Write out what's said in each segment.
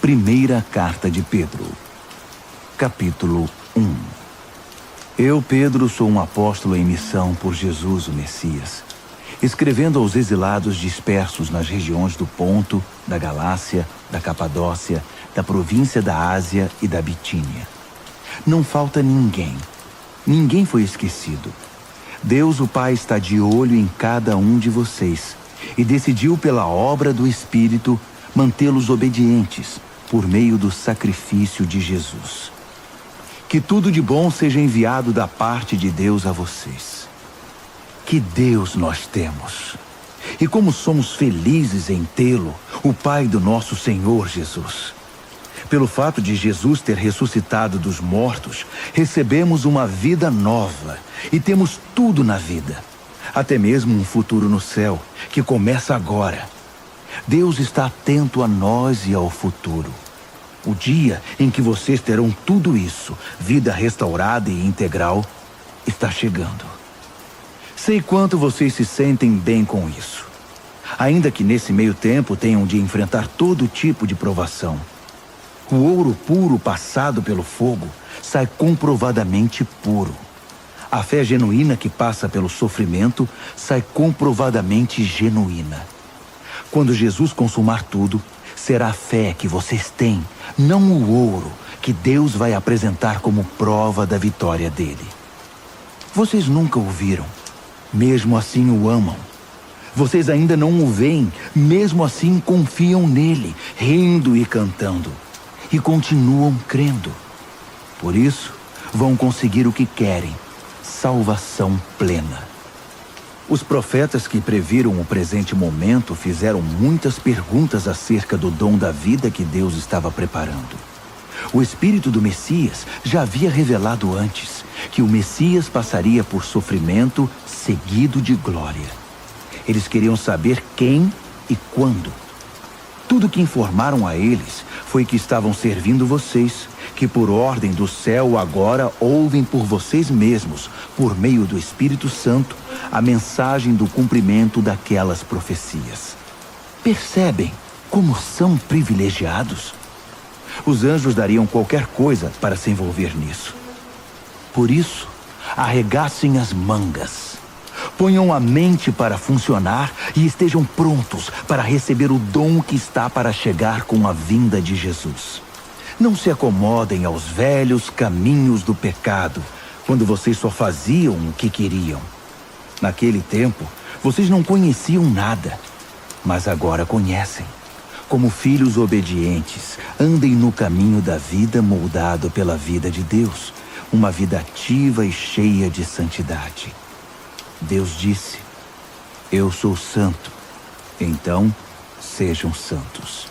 Primeira Carta de Pedro, capítulo 1. Eu, Pedro, sou um apóstolo em missão por Jesus, o Messias, escrevendo aos exilados dispersos nas regiões do Ponto, da Galácia, da Capadócia, da província da Ásia e da Bitínia. Não falta ninguém. Ninguém foi esquecido. Deus, o Pai, está de olho em cada um de vocês e decidiu, pela obra do Espírito, mantê-los obedientes por meio do sacrifício de Jesus. Que tudo de bom seja enviado da parte de Deus a vocês. Que Deus nós temos! E como somos felizes em tê-lo, o Pai do nosso Senhor Jesus. Pelo fato de Jesus ter ressuscitado dos mortos, recebemos uma vida nova e temos tudo na vida. Até mesmo um futuro no céu, que começa agora. Deus está atento a nós e ao futuro. O dia em que vocês terão tudo isso, vida restaurada e integral, está chegando. Sei quanto vocês se sentem bem com isso. Ainda que nesse meio tempo tenham de enfrentar todo tipo de provação. O ouro puro passado pelo fogo sai comprovadamente puro. A fé genuína que passa pelo sofrimento sai comprovadamente genuína. Quando Jesus consumar tudo, será a fé que vocês têm, não o ouro, que Deus vai apresentar como prova da vitória dele. Vocês nunca o viram, mesmo assim o amam. Vocês ainda não o veem, mesmo assim confiam nele, rindo e cantando. E continuam crendo. Por isso, vão conseguir o que querem, salvação plena. Os profetas que previram o presente momento fizeram muitas perguntas acerca do dom da vida que Deus estava preparando. O Espírito do Messias já havia revelado antes que o Messias passaria por sofrimento seguido de glória. Eles queriam saber quem e quando. Tudo que informaram a eles foi que estavam servindo vocês, que por ordem do céu agora ouvem por vocês mesmos, por meio do Espírito Santo, a mensagem do cumprimento daquelas profecias. Percebem como são privilegiados? Os anjos dariam qualquer coisa para se envolver nisso. Por isso, arregacem as mangas. Ponham a mente para funcionar e estejam prontos para receber o dom que está para chegar com a vinda de Jesus. Não se acomodem aos velhos caminhos do pecado, quando vocês só faziam o que queriam. Naquele tempo, vocês não conheciam nada, mas agora conhecem. Como filhos obedientes, andem no caminho da vida moldado pela vida de Deus, uma vida ativa e cheia de santidade. Deus disse: eu sou santo, então sejam santos.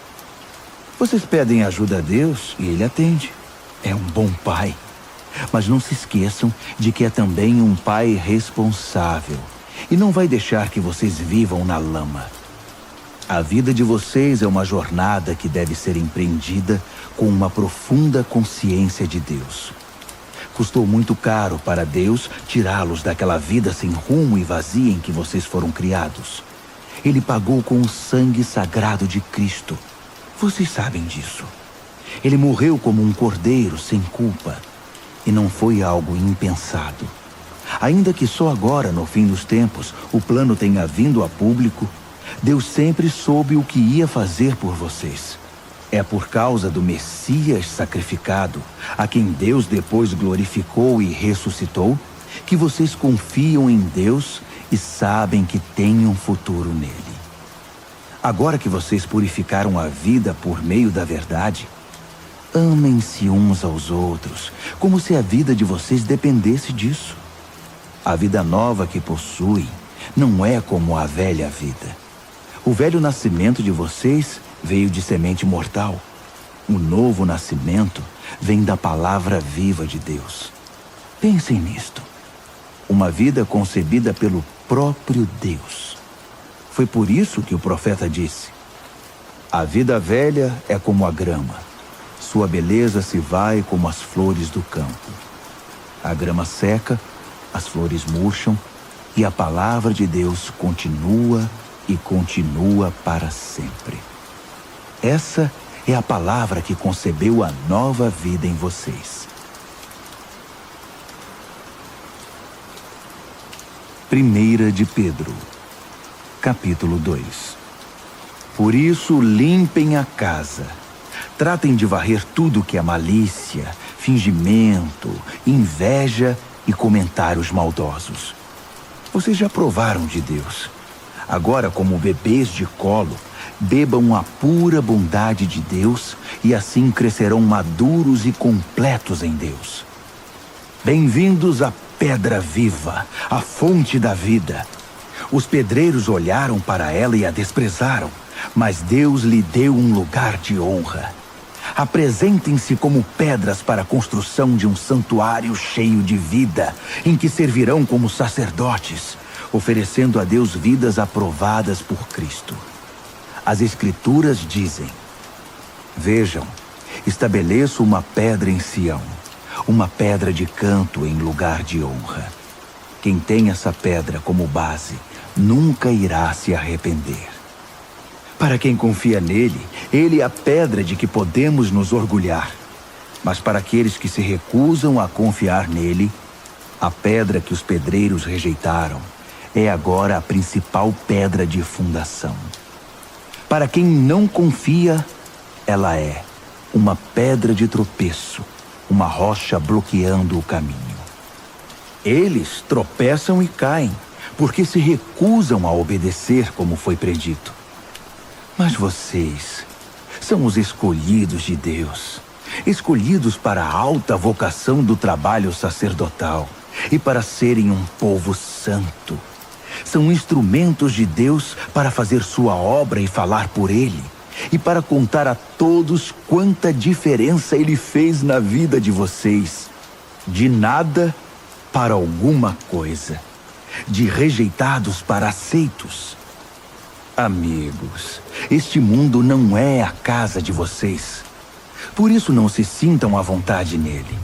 Vocês pedem ajuda a Deus e Ele atende. É um bom pai. Mas não se esqueçam de que é também um pai responsável e não vai deixar que vocês vivam na lama. A vida de vocês é uma jornada que deve ser empreendida com uma profunda consciência de Deus. Custou muito caro para Deus tirá-los daquela vida sem rumo e vazia em que vocês foram criados. Ele pagou com o sangue sagrado de Cristo. Vocês sabem disso. Ele morreu como um cordeiro sem culpa. E não foi algo impensado. Ainda que só agora, no fim dos tempos, o plano tenha vindo a público, Deus sempre soube o que ia fazer por vocês. É por causa do Messias sacrificado, a quem Deus depois glorificou e ressuscitou, que vocês confiam em Deus e sabem que têm um futuro nele. Agora que vocês purificaram a vida por meio da verdade, amem-se uns aos outros, como se a vida de vocês dependesse disso. A vida nova que possuem não é como a velha vida. O velho nascimento de vocês veio de semente mortal. O novo nascimento vem da palavra viva de Deus. Pensem nisto. Uma vida concebida pelo próprio Deus. Foi por isso que o profeta disse: a vida velha é como a grama. Sua beleza se vai como as flores do campo. A grama seca, as flores murcham, e a palavra de Deus continua e continua para sempre. Essa é a palavra que concebeu a nova vida em vocês. 1 de Pedro, capítulo 2. Por isso, limpem a casa. Tratem de varrer tudo que é malícia, fingimento, inveja e comentários maldosos. Vocês já provaram de Deus. Agora, como bebês de colo, bebam a pura bondade de Deus e assim crescerão maduros e completos em Deus. Bem-vindos à pedra viva, a fonte da vida. Os pedreiros olharam para ela e a desprezaram, mas Deus lhe deu um lugar de honra. Apresentem-se como pedras para a construção de um santuário cheio de vida, em que servirão como sacerdotes, oferecendo a Deus vidas aprovadas por Cristo. As Escrituras dizem: Vejam, estabeleço uma pedra em Sião, uma pedra de canto em lugar de honra. Quem tem essa pedra como base nunca irá se arrepender. Para quem confia nele, ele é a pedra de que podemos nos orgulhar. Mas para aqueles que se recusam a confiar nele, a pedra que os pedreiros rejeitaram é agora a principal pedra de fundação. Para quem não confia, ela é uma pedra de tropeço, uma rocha bloqueando o caminho. Eles tropeçam e caem, porque se recusam a obedecer como foi predito. Mas vocês são os escolhidos de Deus, escolhidos para a alta vocação do trabalho sacerdotal e para serem um povo santo. São instrumentos de Deus para fazer sua obra e falar por Ele, e para contar a todos quanta diferença Ele fez na vida de vocês. De nada para alguma coisa, de rejeitados para aceitos. Amigos, este mundo não é a casa de vocês. Por isso não se sintam à vontade nele.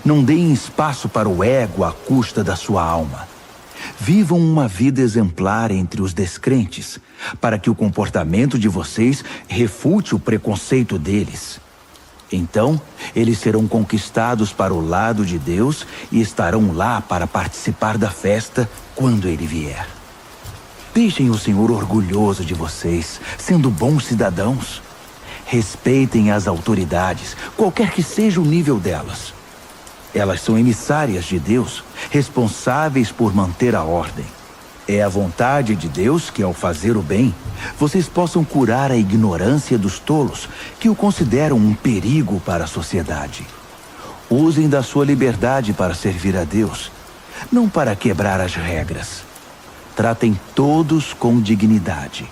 Não deem espaço para o ego à custa da sua alma. Vivam uma vida exemplar entre os descrentes, para que o comportamento de vocês refute o preconceito deles. Então, eles serão conquistados para o lado de Deus e estarão lá para participar da festa quando Ele vier. Deixem o Senhor orgulhoso de vocês, sendo bons cidadãos. Respeitem as autoridades, qualquer que seja o nível delas. Elas são emissárias de Deus, responsáveis por manter a ordem. É a vontade de Deus que, ao fazer o bem, vocês possam curar a ignorância dos tolos, que o consideram um perigo para a sociedade. Usem da sua liberdade para servir a Deus, não para quebrar as regras. Tratem todos com dignidade.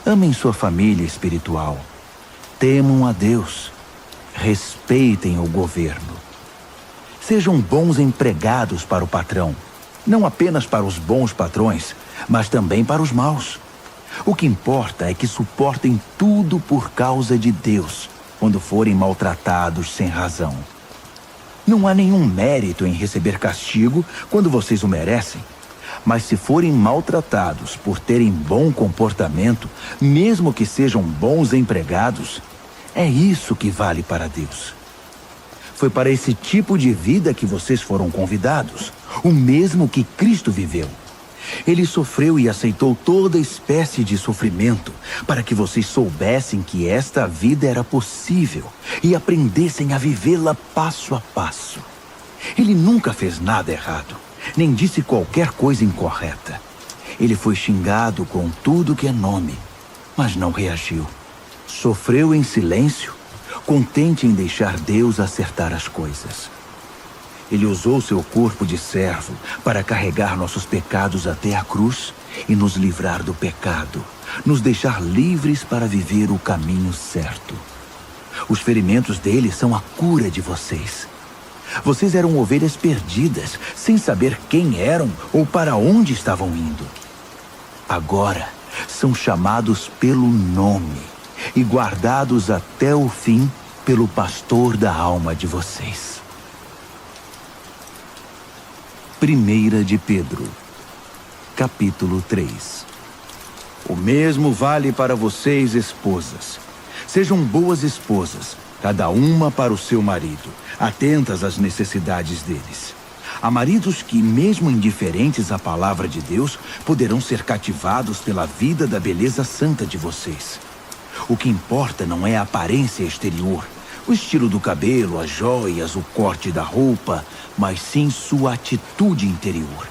Amem sua família espiritual. Temam a Deus. Respeitem o governo. Sejam bons empregados para o patrão, não apenas para os bons patrões, mas também para os maus. O que importa é que suportem tudo por causa de Deus, quando forem maltratados sem razão. Não há nenhum mérito em receber castigo quando vocês o merecem, mas se forem maltratados por terem bom comportamento, mesmo que sejam bons empregados, é isso que vale para Deus. Foi para esse tipo de vida que vocês foram convidados, o mesmo que Cristo viveu. Ele sofreu e aceitou toda espécie de sofrimento, para que vocês soubessem que esta vida era possível e aprendessem a vivê-la passo a passo. Ele nunca fez nada errado, nem disse qualquer coisa incorreta. Ele foi xingado com tudo que é nome, mas não reagiu. Sofreu em silêncio, contente em deixar Deus acertar as coisas. Ele usou seu corpo de servo para carregar nossos pecados até a cruz e nos livrar do pecado, nos deixar livres para viver o caminho certo. Os ferimentos dele são a cura de vocês. Vocês eram ovelhas perdidas, sem saber quem eram ou para onde estavam indo. Agora são chamados pelo nome e guardados até o fim pelo pastor da alma de vocês. 1 de Pedro, capítulo 3. O mesmo vale para vocês, esposas. Sejam boas esposas, cada uma para o seu marido, atentas às necessidades deles. Há maridos que, mesmo indiferentes à palavra de Deus, poderão ser cativados pela vida da beleza santa de vocês. O que importa não é a aparência exterior, o estilo do cabelo, as joias, o corte da roupa, mas sim sua atitude interior.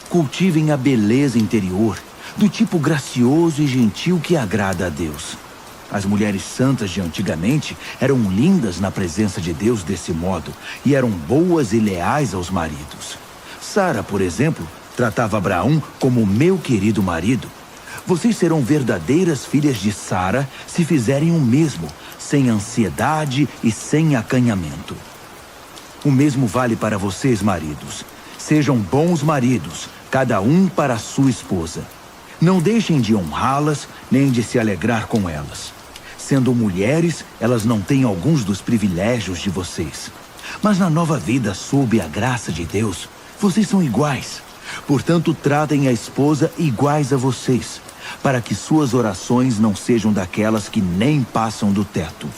Cultivem a beleza interior, do tipo gracioso e gentil que agrada a Deus. As mulheres santas de antigamente eram lindas na presença de Deus desse modo e eram boas e leais aos maridos. Sara, por exemplo, tratava Abraão como meu querido marido. Vocês serão verdadeiras filhas de Sara se fizerem o mesmo, sem ansiedade e sem acanhamento. O mesmo vale para vocês, maridos. Sejam bons maridos, cada um para a sua esposa. Não deixem de honrá-las, nem de se alegrar com elas. Sendo mulheres, elas não têm alguns dos privilégios de vocês. Mas na nova vida, sob a graça de Deus, vocês são iguais. Portanto, tratem a esposa iguais a vocês, para que suas orações não sejam daquelas que nem passam do teto.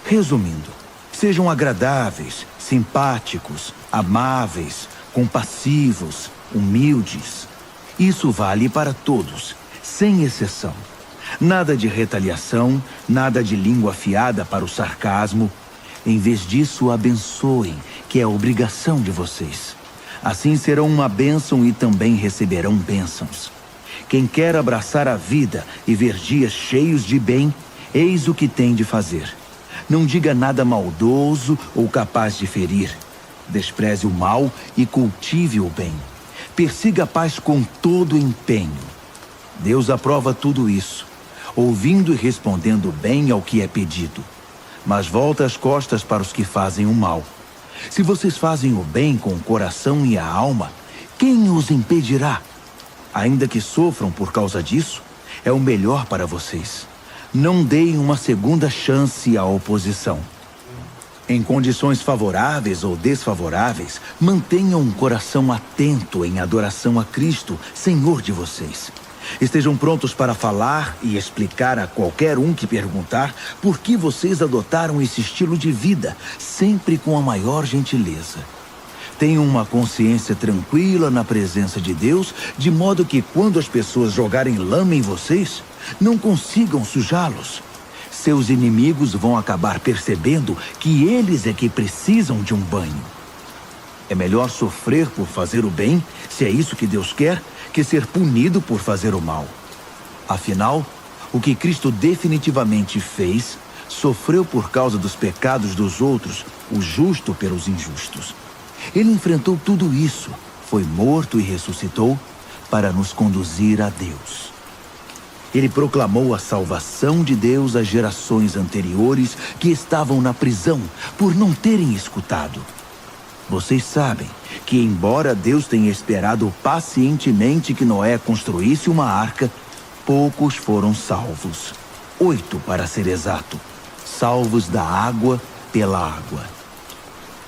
Resumindo, sejam agradáveis, simpáticos, amáveis, compassivos, humildes. Isso vale para todos, sem exceção. Nada de retaliação, nada de língua afiada para o sarcasmo. Em vez disso, abençoem, que é a obrigação de vocês. Assim serão uma bênção e também receberão bênçãos. Quem quer abraçar a vida e ver dias cheios de bem, eis o que tem de fazer. Não diga nada maldoso ou capaz de ferir. Despreze o mal e cultive o bem. Persiga a paz com todo empenho. Deus aprova tudo isso, ouvindo e respondendo bem ao que é pedido. Mas volta as costas para os que fazem o mal. Se vocês fazem o bem com o coração e a alma, quem os impedirá? Ainda que sofram por causa disso, é o melhor para vocês. Não deem uma segunda chance à oposição. Em condições favoráveis ou desfavoráveis, mantenham um coração atento em adoração a Cristo, Senhor de vocês. Estejam prontos para falar e explicar a qualquer um que perguntar por que vocês adotaram esse estilo de vida, sempre com a maior gentileza. Tenham uma consciência tranquila na presença de Deus, de modo que quando as pessoas jogarem lama em vocês, não consigam sujá-los. Seus inimigos vão acabar percebendo que eles é que precisam de um banho. É melhor sofrer por fazer o bem, se é isso que Deus quer, que ser punido por fazer o mal. Afinal, o que Cristo definitivamente fez, sofreu por causa dos pecados dos outros, o justo pelos injustos. Ele enfrentou tudo isso, foi morto e ressuscitou para nos conduzir a Deus. Ele proclamou a salvação de Deus às gerações anteriores que estavam na prisão por não terem escutado. Vocês sabem que, embora Deus tenha esperado pacientemente que Noé construísse uma arca, poucos foram salvos. 8, para ser exato, salvos da água pela água.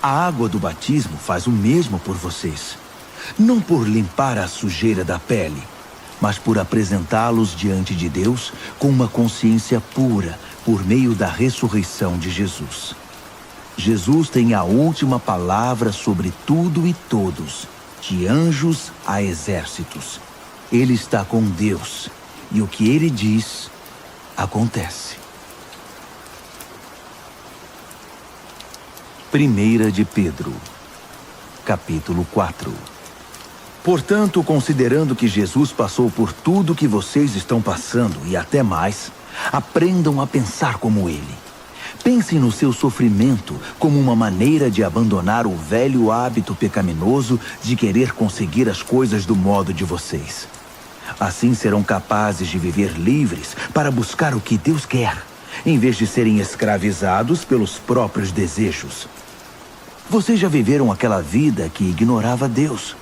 A água do batismo faz o mesmo por vocês. Não por limpar a sujeira da pele, mas por apresentá-los diante de Deus com uma consciência pura por meio da ressurreição de Jesus. Jesus tem a última palavra sobre tudo e todos, de anjos a exércitos. Ele está com Deus, e o que ele diz, acontece. 1 de Pedro, capítulo 4. Portanto, considerando que Jesus passou por tudo que vocês estão passando e até mais, aprendam a pensar como ele. Pensem no seu sofrimento como uma maneira de abandonar o velho hábito pecaminoso de querer conseguir as coisas do modo de vocês. Assim serão capazes de viver livres para buscar o que Deus quer, em vez de serem escravizados pelos próprios desejos. Vocês já viveram aquela vida que ignorava Deus.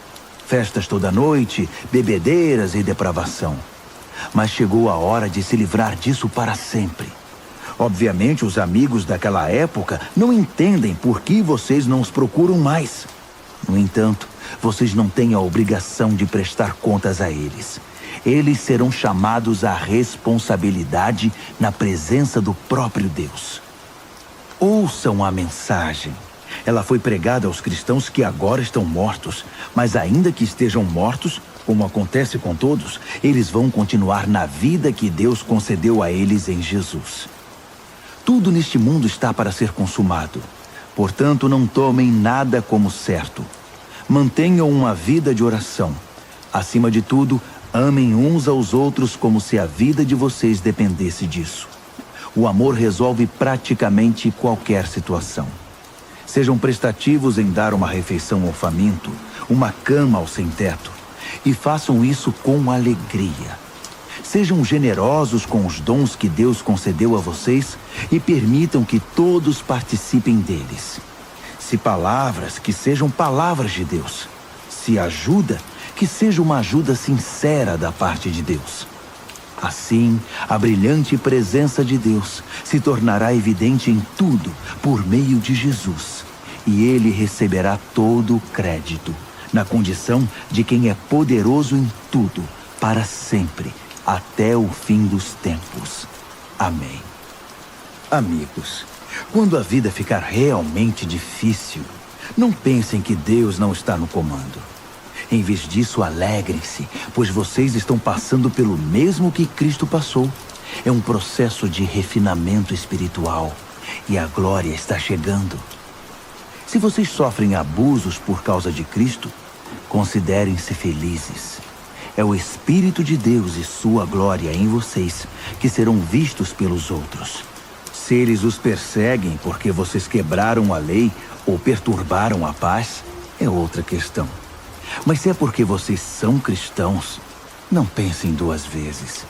Festas toda noite, bebedeiras e depravação. Mas chegou a hora de se livrar disso para sempre. Obviamente, os amigos daquela época não entendem por que vocês não os procuram mais. No entanto, vocês não têm a obrigação de prestar contas a eles. eles serão chamados à responsabilidade na presença do próprio Deus. Ouçam a mensagem. Ela foi pregada aos cristãos que agora estão mortos, mas ainda que estejam mortos, como acontece com todos, eles vão continuar na vida que Deus concedeu a eles em Jesus. Tudo neste mundo está para ser consumado. Portanto, não tomem nada como certo. Mantenham uma vida de oração. Acima de tudo, amem uns aos outros como se a vida de vocês dependesse disso. O amor resolve praticamente qualquer situação. Sejam prestativos em dar uma refeição ao faminto, uma cama ao sem-teto, e façam isso com alegria. Sejam generosos com os dons que Deus concedeu a vocês e permitam que todos participem deles. Se palavras, que sejam palavras de Deus. Se ajuda, que seja uma ajuda sincera da parte de Deus. Assim, a brilhante presença de Deus se tornará evidente em tudo por meio de Jesus. E ele receberá todo o crédito, na condição de quem é poderoso em tudo, para sempre, até o fim dos tempos. Amém. Amigos, quando a vida ficar realmente difícil, não pensem que Deus não está no comando. Em vez disso, alegrem-se, pois vocês estão passando pelo mesmo que Cristo passou. É um processo de refinamento espiritual, e a glória está chegando. Se vocês sofrem abusos por causa de Cristo, considerem-se felizes. É o Espírito de Deus e sua glória em vocês que serão vistos pelos outros. Se eles os perseguem porque vocês quebraram a lei ou perturbaram a paz, é outra questão. Mas se é porque vocês são cristãos, não pensem duas vezes.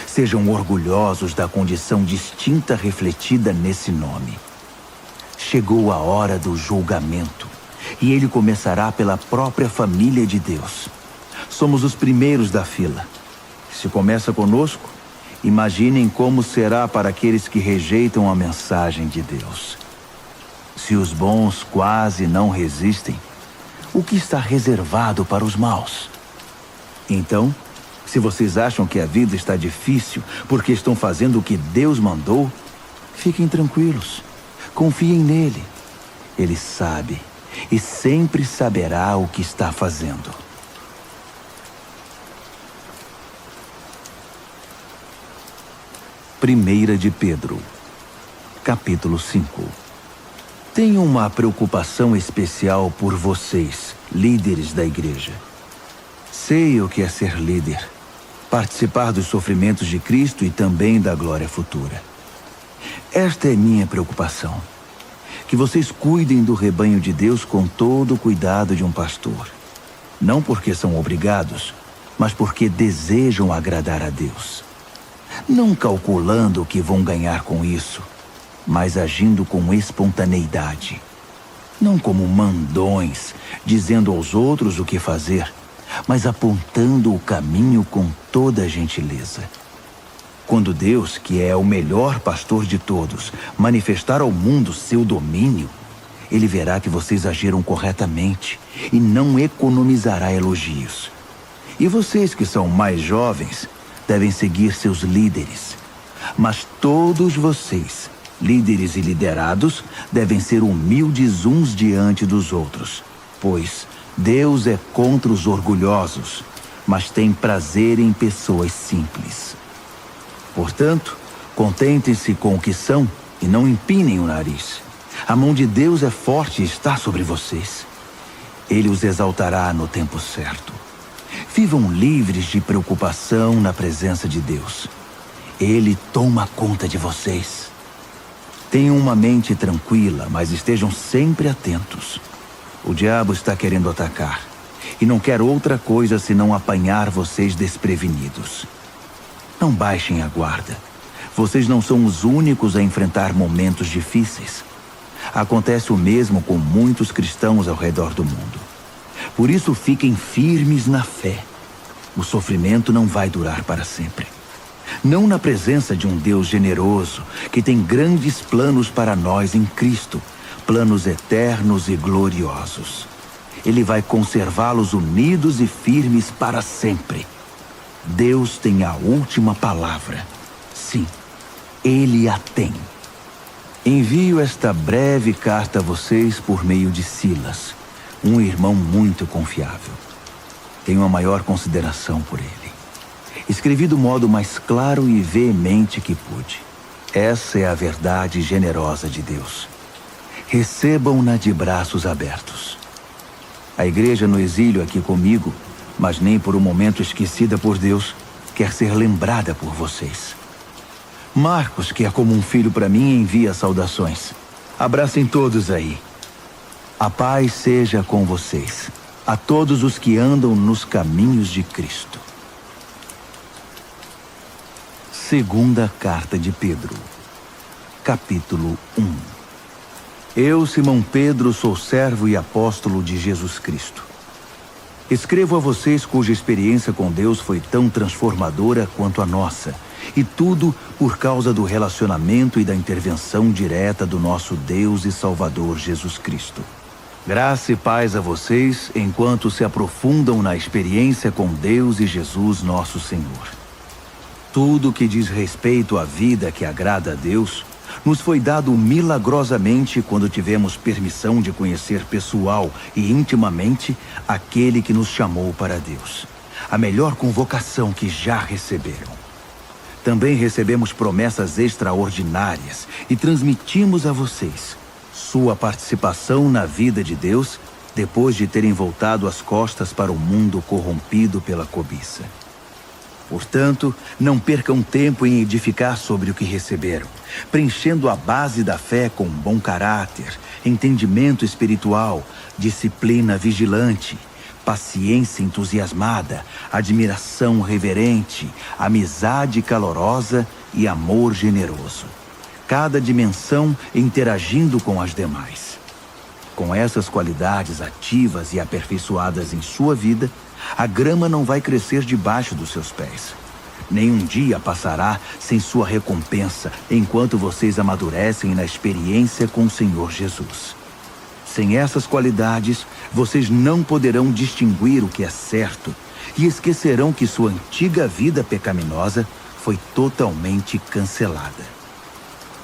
Sejam orgulhosos da condição distinta refletida nesse nome. Chegou a hora do julgamento, e ele começará pela própria família de Deus. Somos os primeiros da fila. Se começa conosco, imaginem como será para aqueles que rejeitam a mensagem de Deus. Se os bons quase não resistem, o que está reservado para os maus? Então, se vocês acham que a vida está difícil porque estão fazendo o que Deus mandou, fiquem tranquilos. Confiem nele. Ele sabe e sempre saberá o que está fazendo. Primeira de Pedro, capítulo 5. Tenho uma preocupação especial por vocês, líderes da igreja. Sei o que é ser líder, participar dos sofrimentos de Cristo e também da glória futura. Esta é minha preocupação, que vocês cuidem do rebanho de Deus com todo o cuidado de um pastor. Não porque são obrigados, mas porque desejam agradar a Deus. Não calculando o que vão ganhar com isso, mas agindo com espontaneidade. Não como mandões, dizendo aos outros o que fazer, mas apontando o caminho com toda a gentileza. Quando Deus, que é o melhor pastor de todos, manifestar ao mundo seu domínio, ele verá que vocês agiram corretamente e não economizará elogios. E vocês que são mais jovens devem seguir seus líderes. Mas todos vocês, líderes e liderados, devem ser humildes uns diante dos outros, pois Deus é contra os orgulhosos, mas tem prazer em pessoas simples. Portanto, contentem-se com o que são e não empinem o nariz. A mão de Deus é forte e está sobre vocês. Ele os exaltará no tempo certo. Vivam livres de preocupação na presença de Deus. Ele toma conta de vocês. Tenham uma mente tranquila, mas estejam sempre atentos. O diabo está querendo atacar, e não quer outra coisa senão apanhar vocês desprevenidos. Não baixem a guarda. Vocês não são os únicos a enfrentar momentos difíceis. Acontece o mesmo com muitos cristãos ao redor do mundo. Por isso, fiquem firmes na fé. O sofrimento não vai durar para sempre. Não na presença de um Deus generoso, que tem grandes planos para nós em Cristo, planos eternos e gloriosos. Ele vai conservá-los unidos e firmes para sempre. Deus tem a última palavra. Sim, Ele a tem. Envio esta breve carta a vocês por meio de Silas, um irmão muito confiável. Tenho a maior consideração por ele. Escrevi do modo mais claro e veemente que pude. Essa é a verdade generosa de Deus. Recebam-na de braços abertos. A igreja no exílio aqui comigo, mas nem por um momento esquecida por Deus, quer ser lembrada por vocês. Marcos, que é como um filho para mim, envia saudações. Abracem todos aí. A paz seja com vocês, a todos os que andam nos caminhos de Cristo. Segunda Carta de Pedro, capítulo 1. Eu, Simão Pedro, sou servo e apóstolo de Jesus Cristo. Escrevo a vocês cuja experiência com Deus foi tão transformadora quanto a nossa, e tudo por causa do relacionamento e da intervenção direta do nosso Deus e Salvador Jesus Cristo. Graça e paz a vocês enquanto se aprofundam na experiência com Deus e Jesus nosso Senhor. Tudo que diz respeito à vida que agrada a Deus nos foi dado milagrosamente quando tivemos permissão de conhecer pessoal e intimamente aquele que nos chamou para Deus, a melhor convocação que já receberam. Também recebemos promessas extraordinárias e transmitimos a vocês sua participação na vida de Deus depois de terem voltado as costas para o mundo corrompido pela cobiça. Portanto, não percam tempo em edificar sobre o que receberam, preenchendo a base da fé com bom caráter, entendimento espiritual, disciplina vigilante, paciência entusiasmada, admiração reverente, amizade calorosa e amor generoso. Cada dimensão interagindo com as demais. Com essas qualidades ativas e aperfeiçoadas em sua vida, a grama não vai crescer debaixo dos seus pés. Nenhum dia passará sem sua recompensa enquanto vocês amadurecem na experiência com o Senhor Jesus. Sem essas qualidades, vocês não poderão distinguir o que é certo e esquecerão que sua antiga vida pecaminosa foi totalmente cancelada.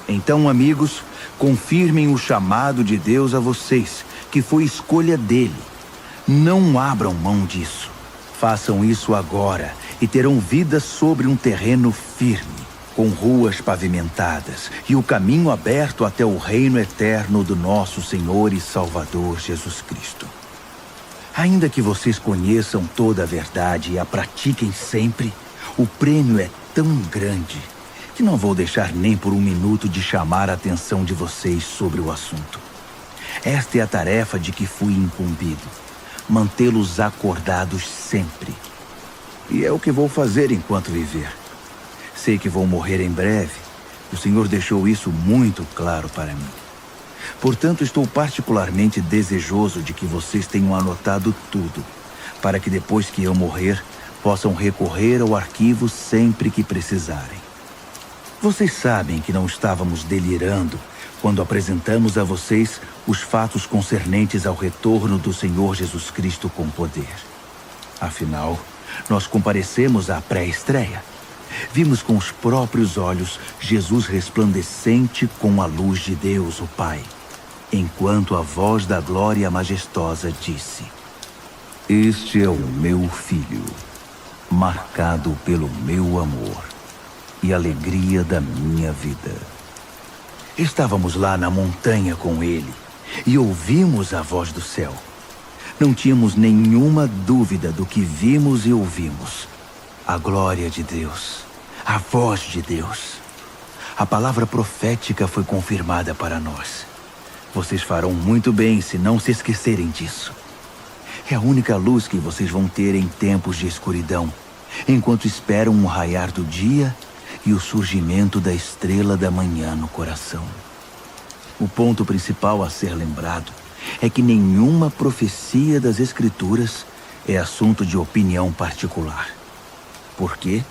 Então, amigos, confirmem o chamado de Deus a vocês, que foi escolha dele. Não abram mão disso. Façam isso agora e terão vida sobre um terreno firme, com ruas pavimentadas e o caminho aberto até o reino eterno do nosso Senhor e Salvador Jesus Cristo. Ainda que vocês conheçam toda a verdade e a pratiquem sempre, o prêmio é tão grande que não vou deixar nem por um minuto de chamar a atenção de vocês sobre o assunto. Esta é a tarefa de que fui incumbido. Mantê-los acordados sempre. E é o que vou fazer enquanto viver. Sei que vou morrer em breve. O Senhor deixou isso muito claro para mim. Portanto, estou particularmente desejoso de que vocês tenham anotado tudo, para que depois que eu morrer, possam recorrer ao arquivo sempre que precisarem. Vocês sabem que não estávamos delirando quando apresentamos a vocês os fatos concernentes ao retorno do Senhor Jesus Cristo com poder. Afinal, nós comparecemos à pré-estreia. Vimos com os próprios olhos Jesus resplandecente com a luz de Deus, o Pai, enquanto a voz da glória majestosa disse: Este é o meu Filho, marcado pelo meu amor e alegria da minha vida. Estávamos lá na montanha com ele e ouvimos a voz do céu. Não tínhamos nenhuma dúvida do que vimos e ouvimos. A glória de Deus, a voz de Deus. A palavra profética foi confirmada para nós. Vocês farão muito bem se não se esquecerem disso. É a única luz que vocês vão ter em tempos de escuridão, enquanto esperam o raiar do dia e o surgimento da estrela da manhã no coração. O ponto principal a ser lembrado é que nenhuma profecia das Escrituras é assunto de opinião particular. Por quê?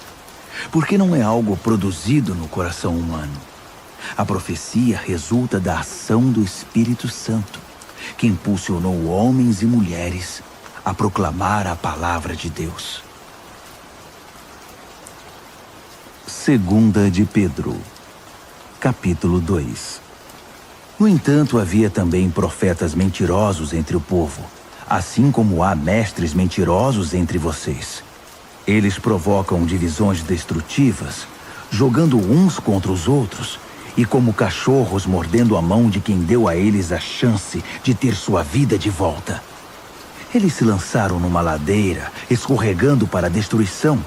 Porque não é algo produzido no coração humano. A profecia resulta da ação do Espírito Santo, que impulsionou homens e mulheres a proclamar a palavra de Deus. Segunda de Pedro, capítulo 2. No entanto, havia também profetas mentirosos entre o povo, assim como há mestres mentirosos entre vocês. Eles provocam divisões destrutivas, jogando uns contra os outros, e como cachorros mordendo a mão de quem deu a eles a chance de ter sua vida de volta. Eles se lançaram numa ladeira, escorregando para a destruição,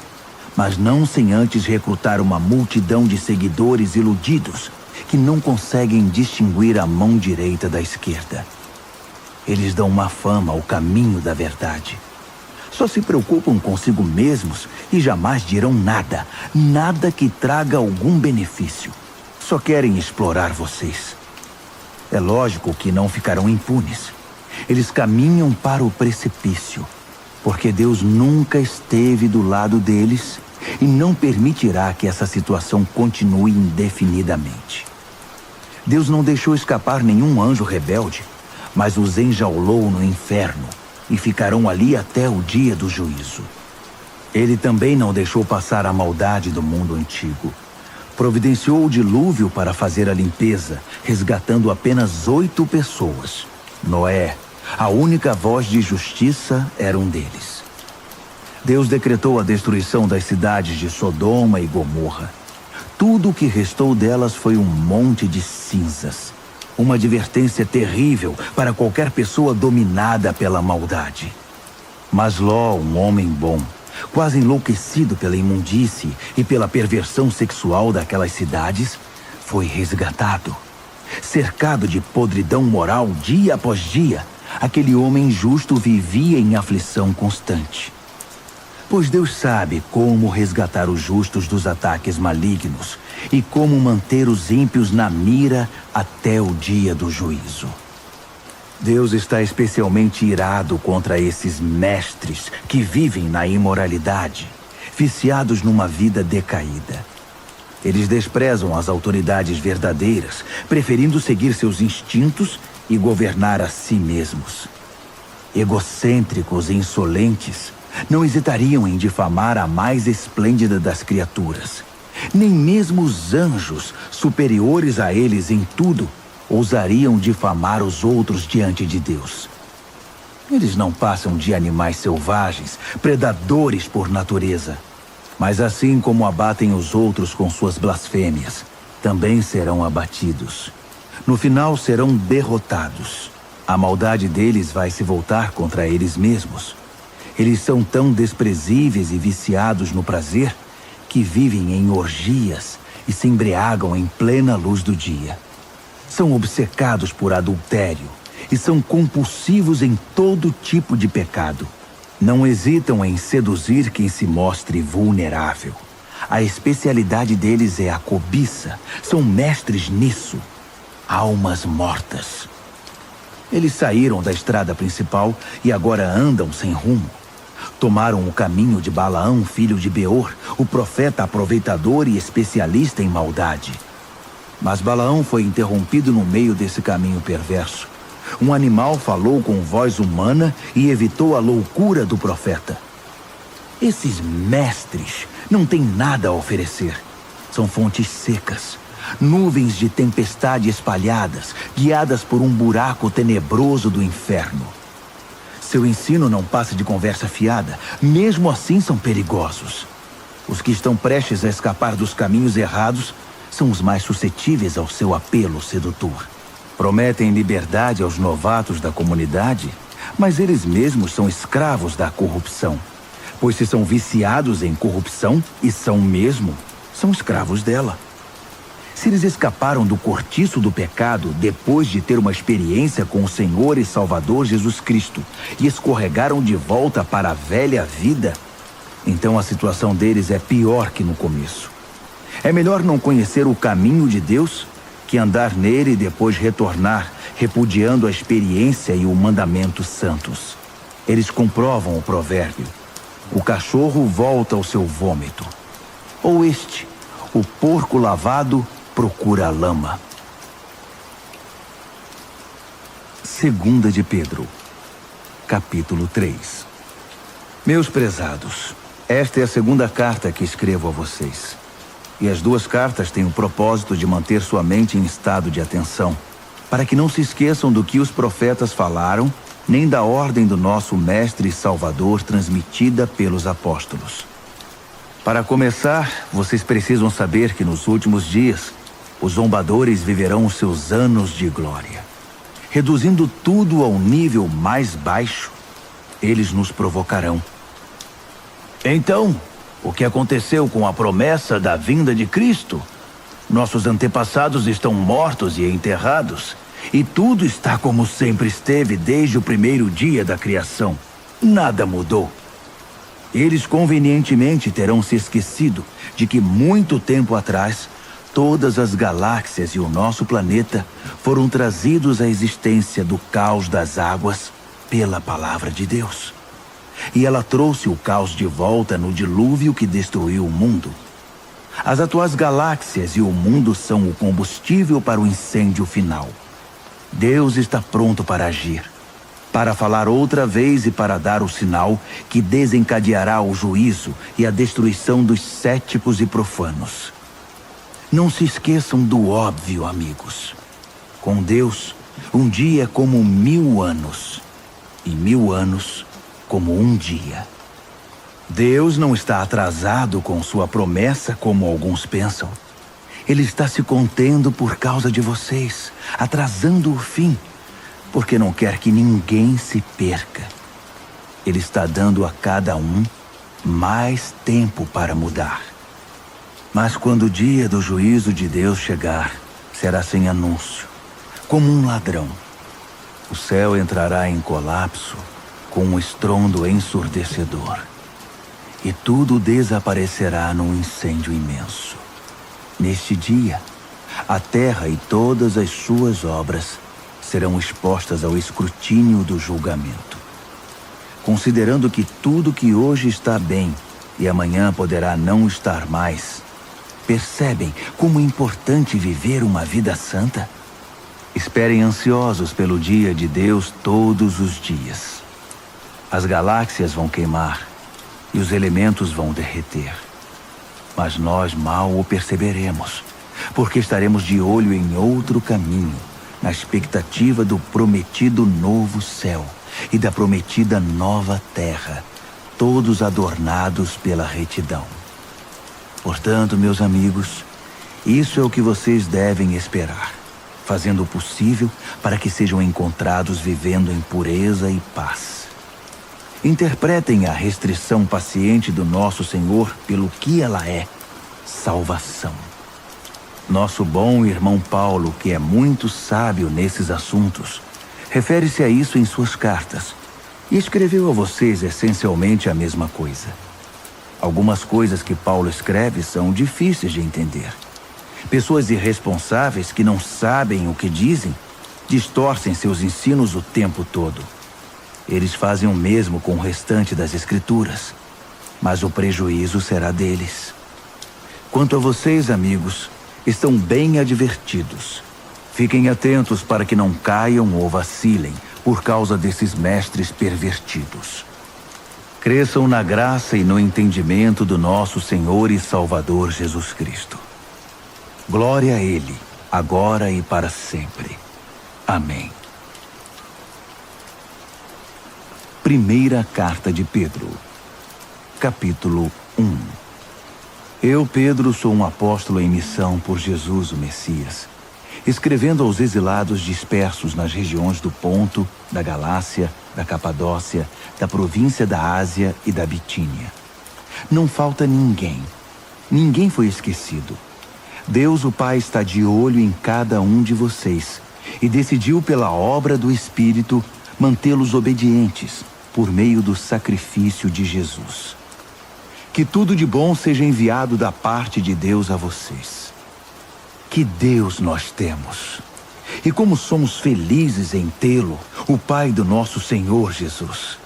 mas não sem antes recrutar uma multidão de seguidores iludidos que não conseguem distinguir a mão direita da esquerda. Eles dão má fama ao caminho da verdade. Só se preocupam consigo mesmos e jamais dirão nada, nada que traga algum benefício. Só querem explorar vocês. É lógico que não ficarão impunes. Eles caminham para o precipício, porque Deus nunca esteve do lado deles e não permitirá que essa situação continue indefinidamente. Deus não deixou escapar nenhum anjo rebelde, mas os enjaulou no inferno e ficarão ali até o dia do juízo. Ele também não deixou passar a maldade do mundo antigo. Providenciou o dilúvio para fazer a limpeza, resgatando apenas 8 pessoas. Noé, a única voz de justiça, era um deles. Deus decretou a destruição das cidades de Sodoma e Gomorra. Tudo o que restou delas foi um monte de cinzas. Uma advertência terrível para qualquer pessoa dominada pela maldade. Mas Ló, um homem bom, quase enlouquecido pela imundície e pela perversão sexual daquelas cidades, foi resgatado. Cercado de podridão moral dia após dia, aquele homem justo vivia em aflição constante. Pois Deus sabe como resgatar os justos dos ataques malignos e como manter os ímpios na mira até o dia do juízo. Deus está especialmente irado contra esses mestres que vivem na imoralidade, viciados numa vida decaída. Eles desprezam as autoridades verdadeiras, preferindo seguir seus instintos e governar a si mesmos. Egocêntricos e insolentes, não hesitariam em difamar a mais esplêndida das criaturas. Nem mesmo os anjos, superiores a eles em tudo, ousariam difamar os outros diante de Deus. Eles não passam de animais selvagens, predadores por natureza. Mas assim como abatem os outros com suas blasfêmias, também serão abatidos. No final serão derrotados. A maldade deles vai se voltar contra eles mesmos. Eles são tão desprezíveis e viciados no prazer que vivem em orgias e se embriagam em plena luz do dia. São obcecados por adultério e são compulsivos em todo tipo de pecado. Não hesitam em seduzir quem se mostre vulnerável. A especialidade deles é a cobiça. São mestres nisso. Almas mortas. Eles saíram da estrada principal e agora andam sem rumo. Tomaram o caminho de Balaão, filho de Beor, o profeta aproveitador e especialista em maldade. Mas Balaão foi interrompido no meio desse caminho perverso. Um animal falou com voz humana e evitou a loucura do profeta. Esses mestres não têm nada a oferecer. São fontes secas, nuvens de tempestade espalhadas, guiadas por um buraco tenebroso do inferno. Seu ensino não passa de conversa fiada, mesmo assim são perigosos. Os que estão prestes a escapar dos caminhos errados são os mais suscetíveis ao seu apelo sedutor. Prometem liberdade aos novatos da comunidade, mas eles mesmos são escravos da corrupção. Pois se são viciados em corrupção, e são mesmo, são escravos dela. Se eles escaparam do cortiço do pecado depois de ter uma experiência com o Senhor e Salvador Jesus Cristo e escorregaram de volta para a velha vida, então a situação deles é pior que no começo. É melhor não conhecer o caminho de Deus que andar nele e depois retornar, repudiando a experiência e o mandamento santos. Eles comprovam o provérbio: o cachorro volta ao seu vômito. Ou este: o porco lavado procura a lama. Segunda de Pedro, capítulo 3. Meus prezados, esta é a segunda carta que escrevo a vocês. E as duas cartas têm o propósito de manter sua mente em estado de atenção, para que não se esqueçam do que os profetas falaram, nem da ordem do nosso Mestre e Salvador transmitida pelos apóstolos. Para começar, vocês precisam saber que nos últimos dias, os zombadores viverão os seus anos de glória. Reduzindo tudo ao nível mais baixo, eles nos provocarão. Então, o que aconteceu com a promessa da vinda de Cristo? Nossos antepassados estão mortos e enterrados, e tudo está como sempre esteve desde o primeiro dia da criação. Nada mudou. Eles convenientemente terão se esquecido de que muito tempo atrás, todas as galáxias e o nosso planeta foram trazidos à existência do caos das águas pela palavra de Deus. E ela trouxe o caos de volta no dilúvio que destruiu o mundo. As atuais galáxias e o mundo são o combustível para o incêndio final. Deus está pronto para agir, para falar outra vez e para dar o sinal que desencadeará o juízo e a destruição dos céticos e profanos. Não se esqueçam do óbvio, amigos. Com Deus, um dia é como 1000 anos, e 1000 anos como um dia. Deus não está atrasado com sua promessa como alguns pensam. Ele está se contendo por causa de vocês, atrasando o fim, porque não quer que ninguém se perca. Ele está dando a cada um mais tempo para mudar. Mas quando o dia do juízo de Deus chegar, será sem anúncio, como um ladrão. O céu entrará em colapso com um estrondo ensurdecedor, e tudo desaparecerá num incêndio imenso. Neste dia, a terra e todas as suas obras serão expostas ao escrutínio do julgamento. Considerando que tudo que hoje está bem e amanhã poderá não estar mais, percebem como é importante viver uma vida santa? Esperem ansiosos pelo dia de Deus todos os dias. As galáxias vão queimar e os elementos vão derreter. Mas nós mal o perceberemos, porque estaremos de olho em outro caminho, na expectativa do prometido novo céu e da prometida nova terra, todos adornados pela retidão. Portanto, meus amigos, isso é o que vocês devem esperar, fazendo o possível para que sejam encontrados vivendo em pureza e paz. Interpretem a restrição paciente do nosso Senhor pelo que ela é: salvação. Nosso bom irmão Paulo, que é muito sábio nesses assuntos, refere-se a isso em suas cartas e escreveu a vocês essencialmente a mesma coisa. Algumas coisas que Paulo escreve são difíceis de entender. Pessoas irresponsáveis que não sabem o que dizem distorcem seus ensinos o tempo todo. Eles fazem o mesmo com o restante das Escrituras, mas o prejuízo será deles. Quanto a vocês, amigos, estão bem advertidos. Fiquem atentos para que não caiam ou vacilem por causa desses mestres pervertidos. Cresçam na graça e no entendimento do nosso Senhor e Salvador Jesus Cristo. Glória a Ele, agora e para sempre. Amém. Primeira Carta de Pedro, capítulo 1. Eu, Pedro, sou um apóstolo em missão por Jesus, o Messias, escrevendo aos exilados dispersos nas regiões do Ponto, da Galácia, da Capadócia, da província da Ásia e da Bitínia. Não falta ninguém. Ninguém foi esquecido. Deus, o Pai, está de olho em cada um de vocês e decidiu, pela obra do Espírito, mantê-los obedientes por meio do sacrifício de Jesus. Que tudo de bom seja enviado da parte de Deus a vocês. Que Deus nós temos! E como somos felizes em tê-lo, o Pai do nosso Senhor Jesus.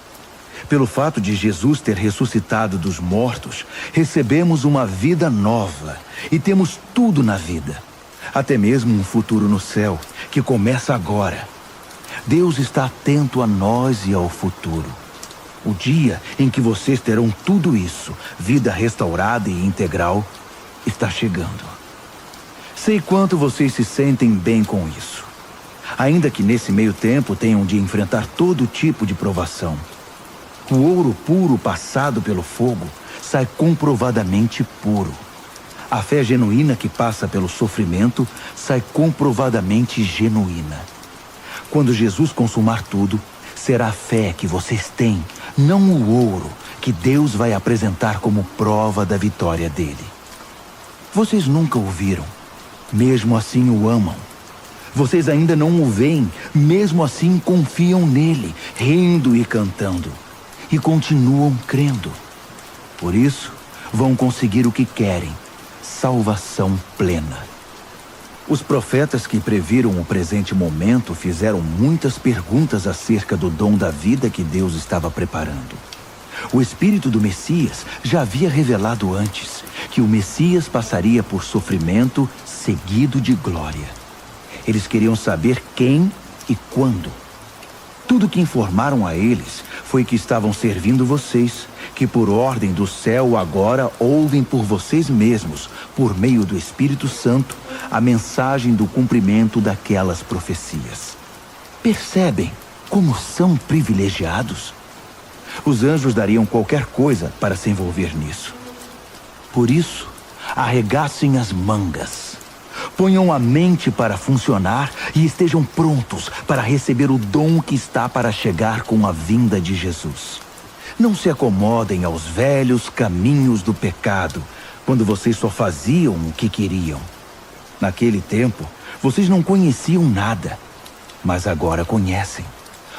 Pelo fato de Jesus ter ressuscitado dos mortos, recebemos uma vida nova e temos tudo na vida. Até mesmo um futuro no céu, que começa agora. Deus está atento a nós e ao futuro. O dia em que vocês terão tudo isso, vida restaurada e integral, está chegando. Sei quanto vocês se sentem bem com isso. Ainda que nesse meio tempo tenham de enfrentar todo tipo de provação. O ouro puro passado pelo fogo sai comprovadamente puro. A fé genuína que passa pelo sofrimento sai comprovadamente genuína. Quando Jesus consumar tudo, será a fé que vocês têm, não o ouro, que Deus vai apresentar como prova da vitória dele. Vocês nunca o viram, mesmo assim o amam. Vocês ainda não o veem, mesmo assim confiam nele, rindo e cantando. E continuam crendo. Por isso, vão conseguir o que querem, salvação plena. Os profetas que previram o presente momento fizeram muitas perguntas acerca do dom da vida que Deus estava preparando. O Espírito do Messias já havia revelado antes que o Messias passaria por sofrimento seguido de glória. Eles queriam saber quem e quando. Tudo que informaram a eles foi que estavam servindo vocês, que por ordem do céu agora ouvem por vocês mesmos, por meio do Espírito Santo, a mensagem do cumprimento daquelas profecias. Percebem como são privilegiados? Os anjos dariam qualquer coisa para se envolver nisso. Por isso, arregassem as mangas. Ponham a mente para funcionar e estejam prontos para receber o dom que está para chegar com a vinda de Jesus. Não se acomodem aos velhos caminhos do pecado, quando vocês só faziam o que queriam. Naquele tempo, vocês não conheciam nada, mas agora conhecem.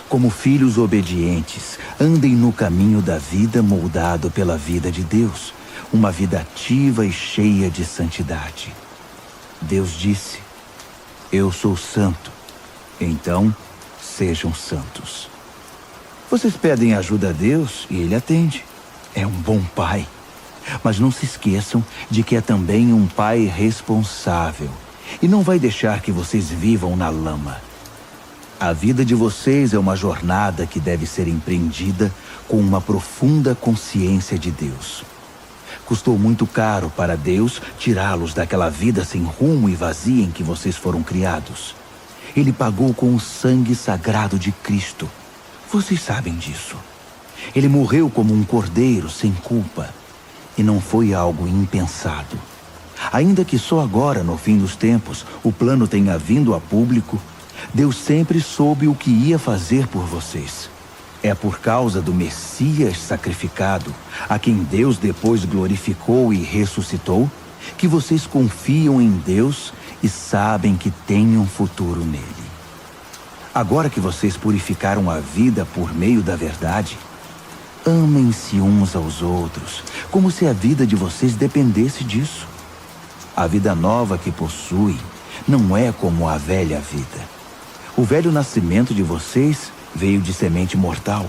Como filhos obedientes, andem no caminho da vida moldado pela vida de Deus, uma vida ativa e cheia de santidade. Deus disse: eu sou santo, então sejam santos. Vocês pedem ajuda a Deus e Ele atende. É um bom pai. Mas não se esqueçam de que é também um pai responsável e não vai deixar que vocês vivam na lama. A vida de vocês é uma jornada que deve ser empreendida com uma profunda consciência de Deus. Custou muito caro para Deus tirá-los daquela vida sem rumo e vazia em que vocês foram criados. Ele pagou com o sangue sagrado de Cristo. Vocês sabem disso. Ele morreu como um cordeiro sem culpa. E não foi algo impensado. Ainda que só agora, no fim dos tempos, o plano tenha vindo a público, Deus sempre soube o que ia fazer por vocês. É por causa do Messias sacrificado, a quem Deus depois glorificou e ressuscitou, que vocês confiam em Deus e sabem que têm um futuro nele. Agora que vocês purificaram a vida por meio da verdade, amem-se uns aos outros, como se a vida de vocês dependesse disso. A vida nova que possuem não é como a velha vida. O velho nascimento de vocês veio de semente mortal.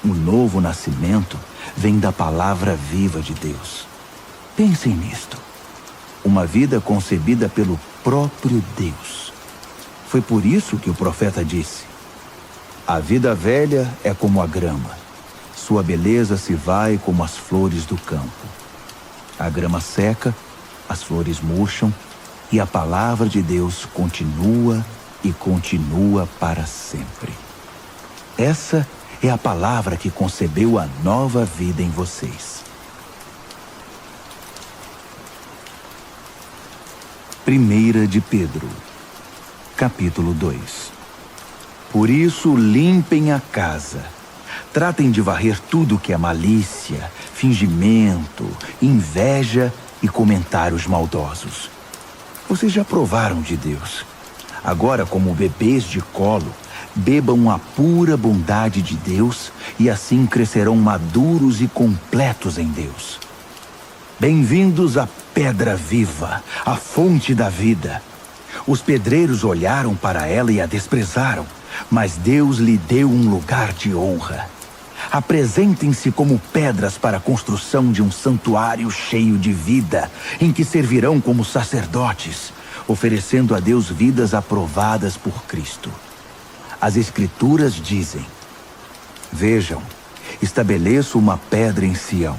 O novo nascimento vem da palavra viva de Deus. Pensem nisto. Uma vida concebida pelo próprio Deus. Foi por isso que o profeta disse: a vida velha é como a grama. Sua beleza se vai como as flores do campo. A grama seca, as flores murcham, e a palavra de Deus continua e continua para sempre. Essa é a palavra que concebeu a nova vida em vocês. 1 de Pedro, capítulo 2. Por isso limpem a casa. Tratem de varrer tudo que é malícia, fingimento, inveja e comentários maldosos. Vocês já provaram de Deus. Agora, como bebês de colo, bebam a pura bondade de Deus e assim crescerão maduros e completos em Deus. Bem-vindos à pedra viva, à fonte da vida. Os pedreiros olharam para ela e a desprezaram, mas Deus lhe deu um lugar de honra. Apresentem-se como pedras para a construção de um santuário cheio de vida, em que servirão como sacerdotes, oferecendo a Deus vidas aprovadas por Cristo. As Escrituras dizem: vejam, estabeleço uma pedra em Sião,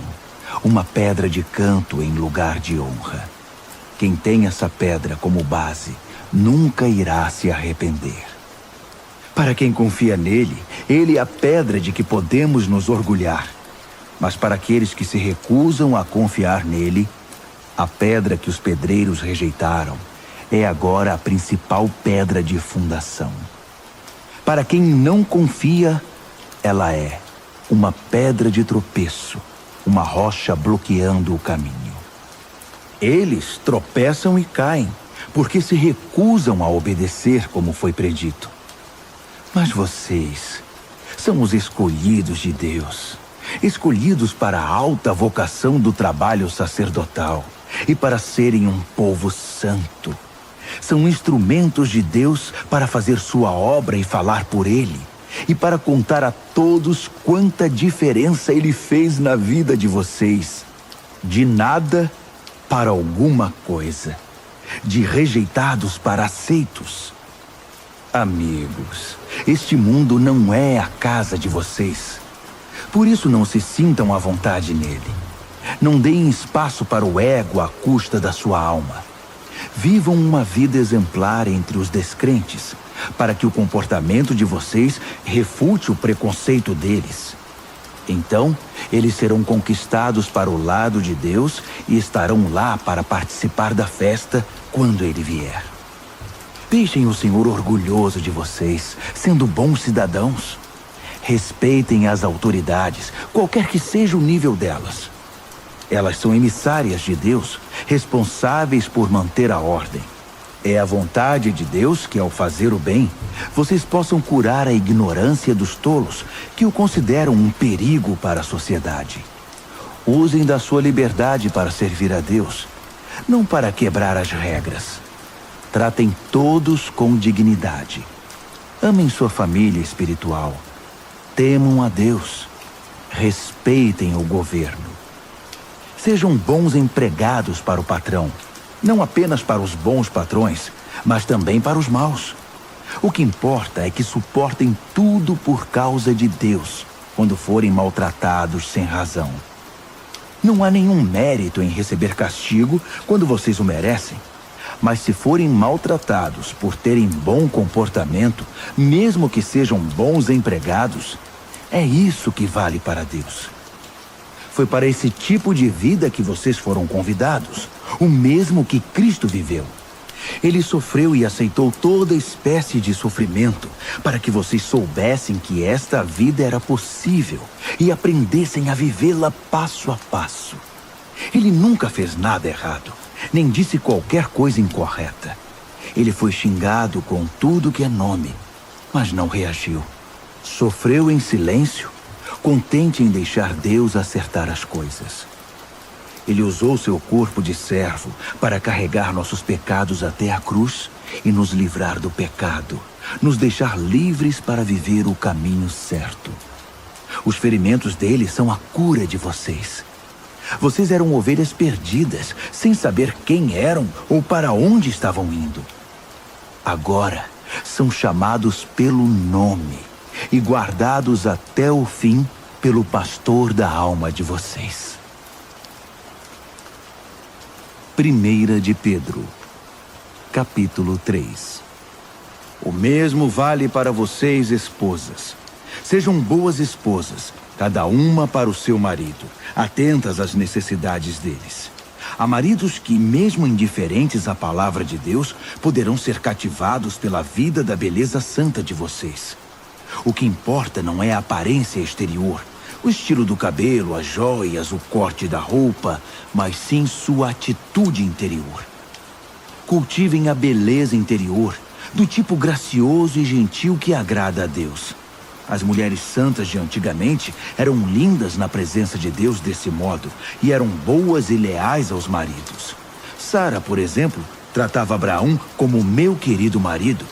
uma pedra de canto em lugar de honra. Quem tem essa pedra como base nunca irá se arrepender. Para quem confia nele, ele é a pedra de que podemos nos orgulhar. Mas para aqueles que se recusam a confiar nele, a pedra que os pedreiros rejeitaram é agora a principal pedra de fundação. Para quem não confia, ela é uma pedra de tropeço, uma rocha bloqueando o caminho. Eles tropeçam e caem, porque se recusam a obedecer como foi predito. Mas vocês são os escolhidos de Deus, escolhidos para a alta vocação do trabalho sacerdotal e para serem um povo santo. São instrumentos de Deus para fazer sua obra e falar por ele, e para contar a todos quanta diferença ele fez na vida de vocês. De nada para alguma coisa, de rejeitados para aceitos. Amigos, este mundo não é a casa de vocês. Por isso não se sintam à vontade nele. Não deem espaço para o ego à custa da sua alma. Vivam uma vida exemplar entre os descrentes, para que o comportamento de vocês refute o preconceito deles. Então, eles serão conquistados para o lado de Deus e estarão lá para participar da festa quando ele vier. Deixem o Senhor orgulhoso de vocês, sendo bons cidadãos. Respeitem as autoridades, qualquer que seja o nível delas. Elas são emissárias de Deus, responsáveis por manter a ordem. É a vontade de Deus que, ao fazer o bem, vocês possam curar a ignorância dos tolos, que o consideram um perigo para a sociedade. Usem da sua liberdade para servir a Deus, não para quebrar as regras. Tratem todos com dignidade. Amem sua família espiritual. Temam a Deus. Respeitem o governo. Sejam bons empregados para o patrão, não apenas para os bons patrões, mas também para os maus. O que importa é que suportem tudo por causa de Deus, quando forem maltratados sem razão. Não há nenhum mérito em receber castigo quando vocês o merecem, mas se forem maltratados por terem bom comportamento, mesmo que sejam bons empregados, é isso que vale para Deus. Foi para esse tipo de vida que vocês foram convidados, o mesmo que Cristo viveu. Ele sofreu e aceitou toda espécie de sofrimento para que vocês soubessem que esta vida era possível e aprendessem a vivê-la passo a passo. Ele nunca fez nada errado, nem disse qualquer coisa incorreta. Ele foi xingado com tudo que é nome, mas não reagiu. Sofreu em silêncio, contente em deixar Deus acertar as coisas. Ele usou seu corpo de servo para carregar nossos pecados até a cruz e nos livrar do pecado, nos deixar livres para viver o caminho certo. Os ferimentos dele são a cura de vocês. Vocês eram ovelhas perdidas, sem saber quem eram ou para onde estavam indo. Agora são chamados pelo nome e guardados até o fim pelo pastor da alma de vocês. 1 de Pedro, capítulo 3. O mesmo vale para vocês, esposas. Sejam boas esposas, cada uma para o seu marido, atentas às necessidades deles. Há maridos que, mesmo indiferentes à palavra de Deus, poderão ser cativados pela vida da beleza santa de vocês. O que importa não é a aparência exterior, o estilo do cabelo, as joias, o corte da roupa, mas sim sua atitude interior. Cultivem a beleza interior, do tipo gracioso e gentil que agrada a Deus. As mulheres santas de antigamente eram lindas na presença de Deus desse modo e eram boas e leais aos maridos. Sara, por exemplo, tratava Abraão como meu querido marido.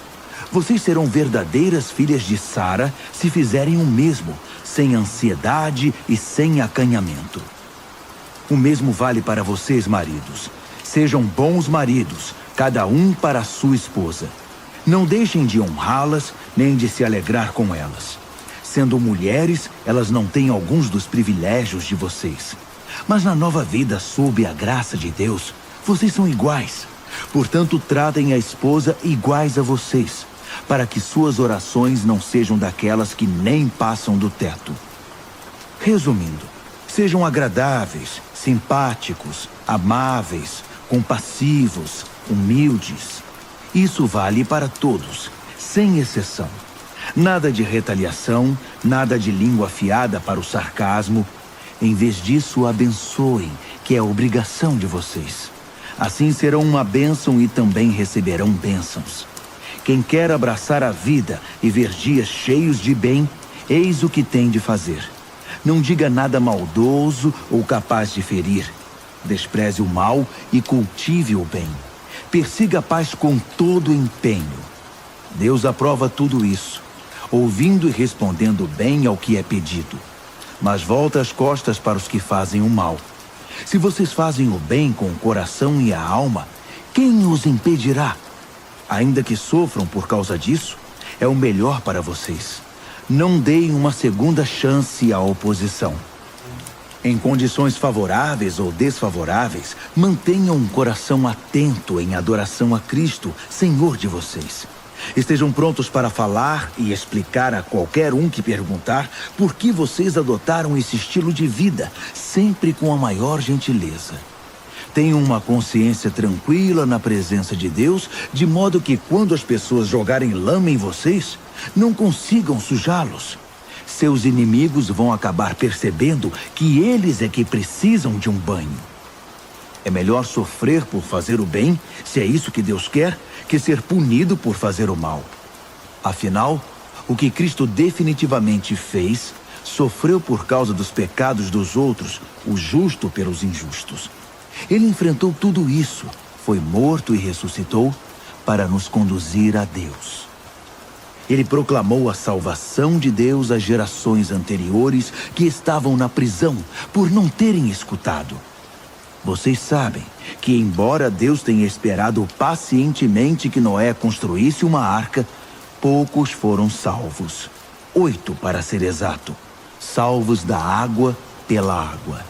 Vocês serão verdadeiras filhas de Sara se fizerem o mesmo, sem ansiedade e sem acanhamento. O mesmo vale para vocês, maridos. Sejam bons maridos, cada um para a sua esposa. Não deixem de honrá-las, nem de se alegrar com elas. Sendo mulheres, elas não têm alguns dos privilégios de vocês. Mas na nova vida, sob a graça de Deus, Vocês são iguais. Portanto, tratem a esposa iguais a vocês, para que suas orações não sejam daquelas que nem passam do teto. Resumindo, sejam agradáveis, simpáticos, amáveis, compassivos, humildes. Isso vale para todos, sem exceção. Nada de retaliação, nada de língua afiada para o sarcasmo. Em vez disso, abençoem, que é a obrigação de vocês. Assim serão uma bênção e também receberão bênçãos. Quem quer abraçar a vida e ver dias cheios de bem, eis o que tem de fazer. Não diga nada maldoso ou capaz de ferir. Despreze o mal e cultive o bem. Persiga a paz com todo empenho. Deus aprova tudo isso, ouvindo e respondendo bem ao que é pedido. Mas volta as costas para os que fazem o mal. Se vocês fazem o bem com o coração e a alma, quem os impedirá? Ainda que sofram por causa disso, é o melhor para vocês. Não deem uma segunda chance à oposição. Em condições favoráveis ou desfavoráveis, mantenham um coração atento em adoração a Cristo, Senhor de vocês. Estejam prontos para falar e explicar a qualquer um que perguntar por que vocês adotaram esse estilo de vida, sempre com a maior gentileza. Tenham uma consciência tranquila na presença de Deus, de modo que quando as pessoas jogarem lama em vocês, não consigam sujá-los. Seus inimigos vão acabar percebendo que eles é que precisam de um banho. É melhor sofrer por fazer o bem, se é isso que Deus quer, que ser punido por fazer o mal. Afinal, o que Cristo definitivamente fez, sofreu por causa dos pecados dos outros, o justo pelos injustos. Ele enfrentou tudo isso, foi morto e ressuscitou para nos conduzir a Deus. Ele proclamou a salvação de Deus às gerações anteriores que estavam na prisão por não terem escutado. Vocês sabem que, embora Deus tenha esperado pacientemente que Noé construísse uma arca, poucos foram salvos. 8, para ser exato, salvos da água pela água.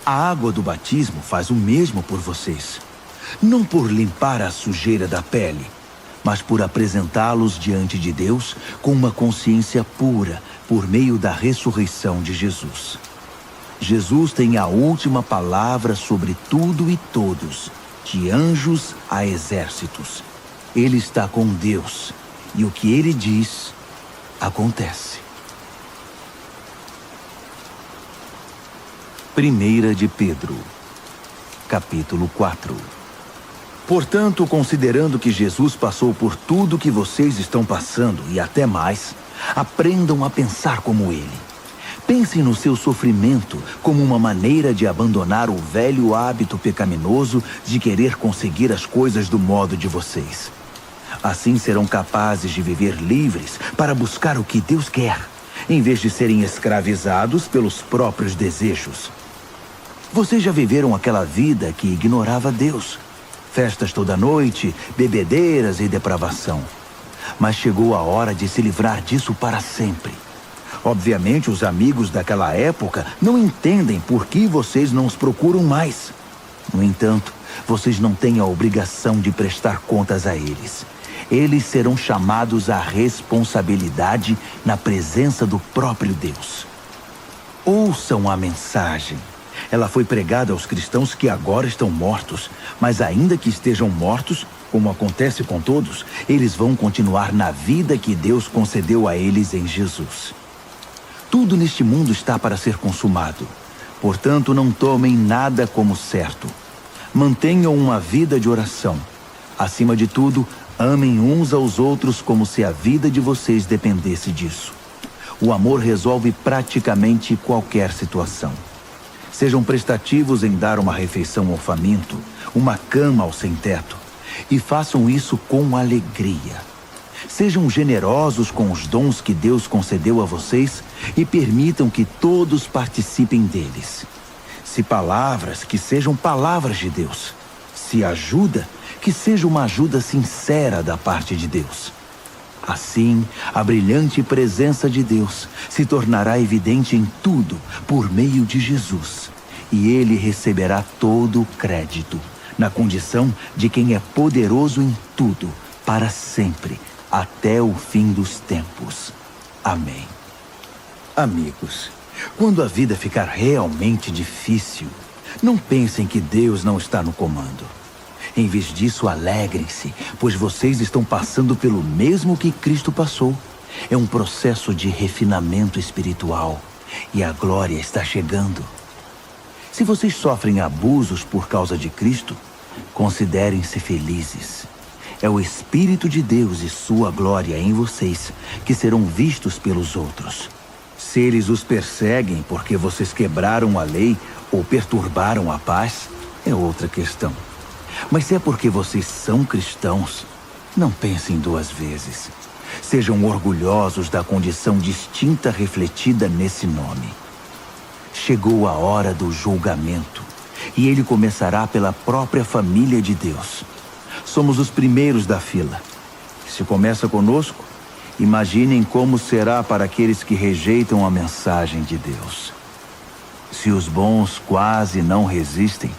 A água do batismo faz o mesmo por vocês. Não por limpar a sujeira da pele, mas por apresentá-los diante de Deus com uma consciência pura por meio da ressurreição de Jesus. Jesus tem a última palavra sobre tudo e todos, de anjos a exércitos. Ele está com Deus, e o que ele diz, acontece. 1 de Pedro, capítulo 4. Portanto, considerando que Jesus passou por tudo que vocês estão passando e até mais, aprendam a pensar como ele. Pensem no seu sofrimento como uma maneira de abandonar o velho hábito pecaminoso de querer conseguir as coisas do modo de vocês. Assim serão capazes de viver livres para buscar o que Deus quer, em vez de serem escravizados pelos próprios desejos. Vocês já viveram aquela vida que ignorava Deus. Festas toda noite, bebedeiras e depravação. Mas chegou a hora de se livrar disso para sempre. Obviamente, os amigos daquela época não entendem por que vocês não os procuram mais. No entanto, vocês não têm a obrigação de prestar contas a eles. Eles serão chamados à responsabilidade na presença do próprio Deus. Ouçam a mensagem. Ela foi pregada aos cristãos que agora estão mortos, mas ainda que estejam mortos, como acontece com todos, eles vão continuar na vida que Deus concedeu a eles em Jesus. Tudo neste mundo está para ser consumado. Portanto, não tomem nada como certo. Mantenham uma vida de oração. Acima de tudo, amem uns aos outros como se a vida de vocês dependesse disso. O amor resolve praticamente qualquer situação. Sejam prestativos em dar uma refeição ao faminto, uma cama ao sem-teto, e façam isso com alegria. Sejam generosos com os dons que Deus concedeu a vocês e permitam que todos participem deles. Se palavras, que sejam palavras de Deus. Se ajuda, que seja uma ajuda sincera da parte de Deus. Assim, a brilhante presença de Deus se tornará evidente em tudo por meio de Jesus, e ele receberá todo o crédito, na condição de quem é poderoso em tudo, para sempre, até o fim dos tempos. Amém. Amigos, quando a vida ficar realmente difícil, não pensem que Deus não está no comando. Em vez disso, alegrem-se, pois vocês estão passando pelo mesmo que Cristo passou. É um processo de refinamento espiritual e a glória está chegando. Se vocês sofrem abusos por causa de Cristo, considerem-se felizes. É o Espírito de Deus e sua glória em vocês que serão vistos pelos outros. Se eles os perseguem porque vocês quebraram a lei ou perturbaram a paz, é outra questão. Mas se é porque vocês são cristãos, não pensem duas vezes. Sejam orgulhosos da condição distinta refletida nesse nome. Chegou a hora do julgamento, e ele começará pela própria família de Deus. Somos os primeiros da fila. Se começa conosco, imaginem como será para aqueles que rejeitam a mensagem de Deus. Se os bons quase não resistem,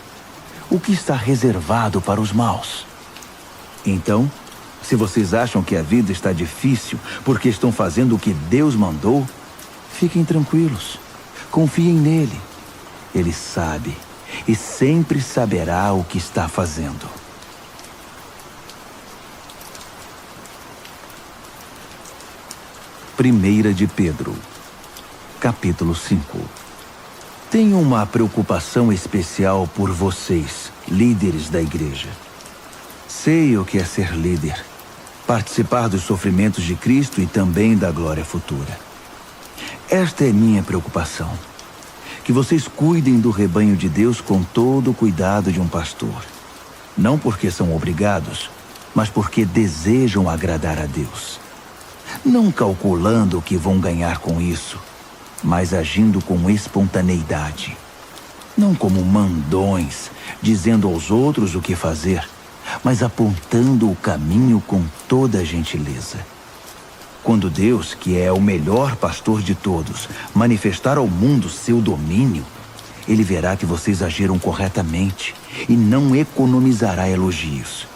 o que está reservado para os maus? Então, se vocês acham que a vida está difícil porque estão fazendo o que Deus mandou, fiquem tranquilos. Confiem nele. Ele sabe e sempre saberá o que está fazendo. Primeira de Pedro, capítulo 5. Tenho uma preocupação especial por vocês, líderes da igreja. Sei o que é ser líder, participar dos sofrimentos de Cristo e também da glória futura. Esta é minha preocupação, que vocês cuidem do rebanho de Deus com todo o cuidado de um pastor. Não porque são obrigados, mas porque desejam agradar a Deus. Não calculando o que vão ganhar com isso, mas agindo com espontaneidade. Não como mandões, dizendo aos outros o que fazer, mas apontando o caminho com toda a gentileza. Quando Deus, que é o melhor pastor de todos, manifestar ao mundo seu domínio, ele verá que vocês agiram corretamente e não economizará elogios.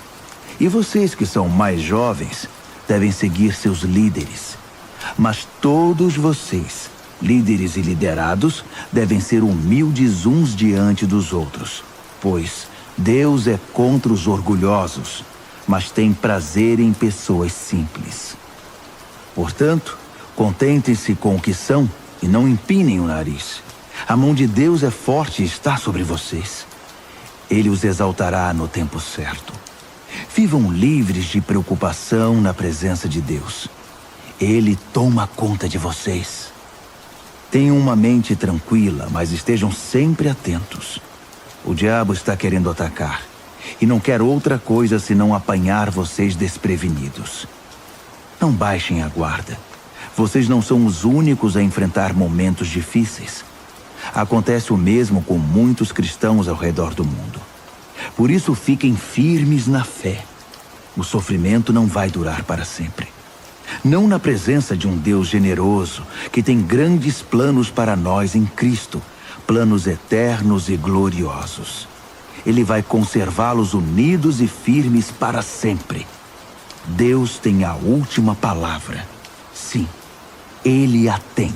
E vocês que são mais jovens devem seguir seus líderes. Mas todos vocês, líderes e liderados, devem ser humildes uns diante dos outros, pois Deus é contra os orgulhosos, mas tem prazer em pessoas simples. Portanto, contentem-se com o que são e não empinem o nariz. A mão de Deus é forte e está sobre vocês. Ele os exaltará no tempo certo. Vivam livres de preocupação na presença de Deus. Ele toma conta de vocês. Tenham uma mente tranquila, mas estejam sempre atentos. O diabo está querendo atacar, e não quer outra coisa senão apanhar vocês desprevenidos. Não baixem a guarda. Vocês não são os únicos a enfrentar momentos difíceis. Acontece o mesmo com muitos cristãos ao redor do mundo. Por isso, fiquem firmes na fé. O sofrimento não vai durar para sempre. Não na presença de um Deus generoso, que tem grandes planos para nós em Cristo, planos eternos e gloriosos. Ele vai conservá-los unidos e firmes para sempre. Deus tem a última palavra. Sim, Ele a tem.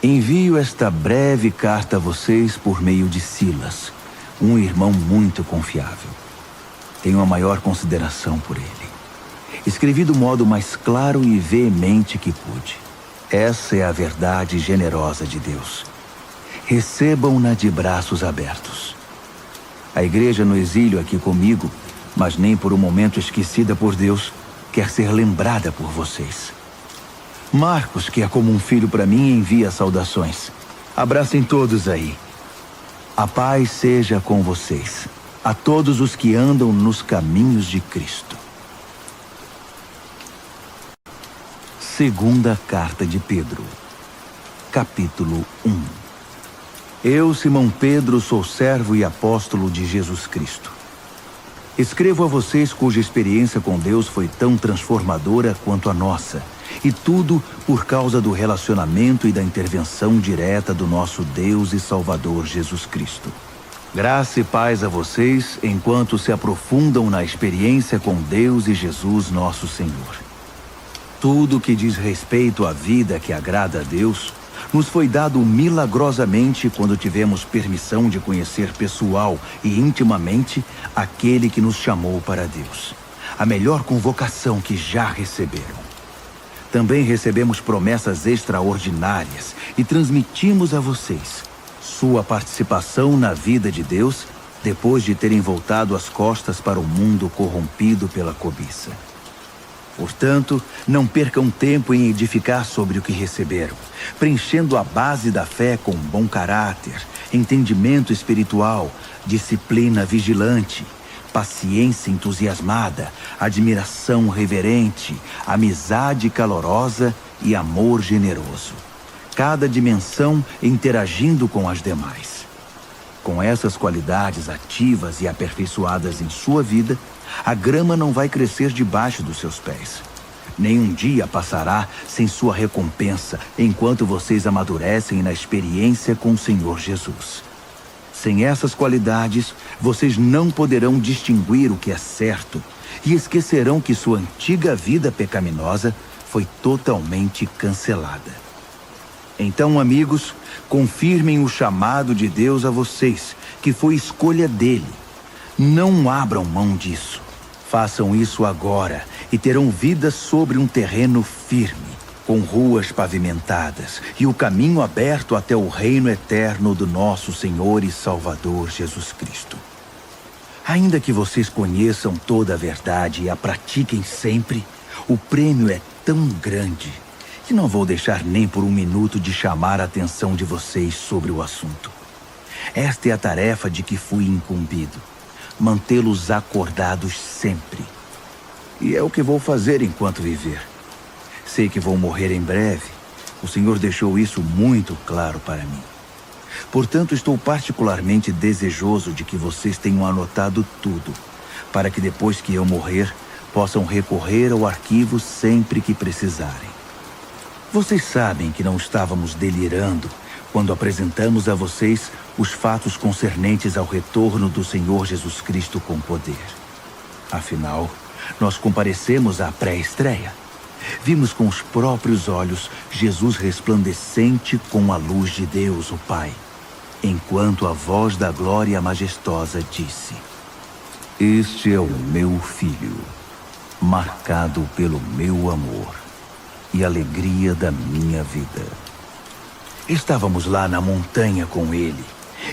Envio esta breve carta a vocês por meio de Silas, um irmão muito confiável. Tenho a maior consideração por ele. Escrevi do modo mais claro e veemente que pude. Essa é a verdade generosa de Deus. Recebam-na de braços abertos. A igreja no exílio aqui comigo, mas nem por um momento esquecida por Deus, quer ser lembrada por vocês. Marcos, que é como um filho para mim, envia saudações. Abracem todos aí. A paz seja com vocês, a todos os que andam nos caminhos de Cristo. Segunda Carta de Pedro, capítulo 1. Eu, Simão Pedro, sou servo e apóstolo de Jesus Cristo. Escrevo a vocês cuja experiência com Deus foi tão transformadora quanto a nossa, e tudo por causa do relacionamento e da intervenção direta do nosso Deus e Salvador Jesus Cristo. Graça e paz a vocês enquanto se aprofundam na experiência com Deus e Jesus nosso Senhor. Tudo que diz respeito à vida que agrada a Deus nos foi dado milagrosamente quando tivemos permissão de conhecer pessoal e intimamente aquele que nos chamou para Deus. A melhor convocação que já receberam. Também recebemos promessas extraordinárias e transmitimos a vocês sua participação na vida de Deus depois de terem voltado as costas para o mundo corrompido pela cobiça. Portanto, não percam tempo em edificar sobre o que receberam, preenchendo a base da fé com bom caráter, entendimento espiritual, disciplina vigilante, paciência entusiasmada, admiração reverente, amizade calorosa e amor generoso. Cada dimensão interagindo com as demais. Com essas qualidades ativas e aperfeiçoadas em sua vida, a grama não vai crescer debaixo dos seus pés. Nenhum dia passará sem sua recompensa enquanto vocês amadurecem na experiência com o Senhor Jesus. Sem essas qualidades, vocês não poderão distinguir o que é certo e esquecerão que sua antiga vida pecaminosa foi totalmente cancelada. Então, amigos, confirmem o chamado de Deus a vocês, que foi escolha dele. Não abram mão disso. Façam isso agora e terão vida sobre um terreno firme, com ruas pavimentadas e o caminho aberto até o reino eterno do nosso Senhor e Salvador Jesus Cristo. Ainda que vocês conheçam toda a verdade e a pratiquem sempre, o prêmio é tão grande que não vou deixar nem por um minuto de chamar a atenção de vocês sobre o assunto. Esta é a tarefa de que fui incumbido. Mantê-los acordados sempre. E é o que vou fazer enquanto viver. Sei que vou morrer em breve. O Senhor deixou isso muito claro para mim. Portanto, estou particularmente desejoso de que vocês tenham anotado tudo, para que depois que eu morrer, possam recorrer ao arquivo sempre que precisarem. Vocês sabem que não estávamos delirando quando apresentamos a vocês os fatos concernentes ao retorno do Senhor Jesus Cristo com poder. Afinal, nós comparecemos à pré-estreia. Vimos com os próprios olhos Jesus resplandecente com a luz de Deus, o Pai, enquanto a voz da glória majestosa disse: "Este é o meu filho, marcado pelo meu amor e alegria da minha vida." Estávamos lá na montanha com ele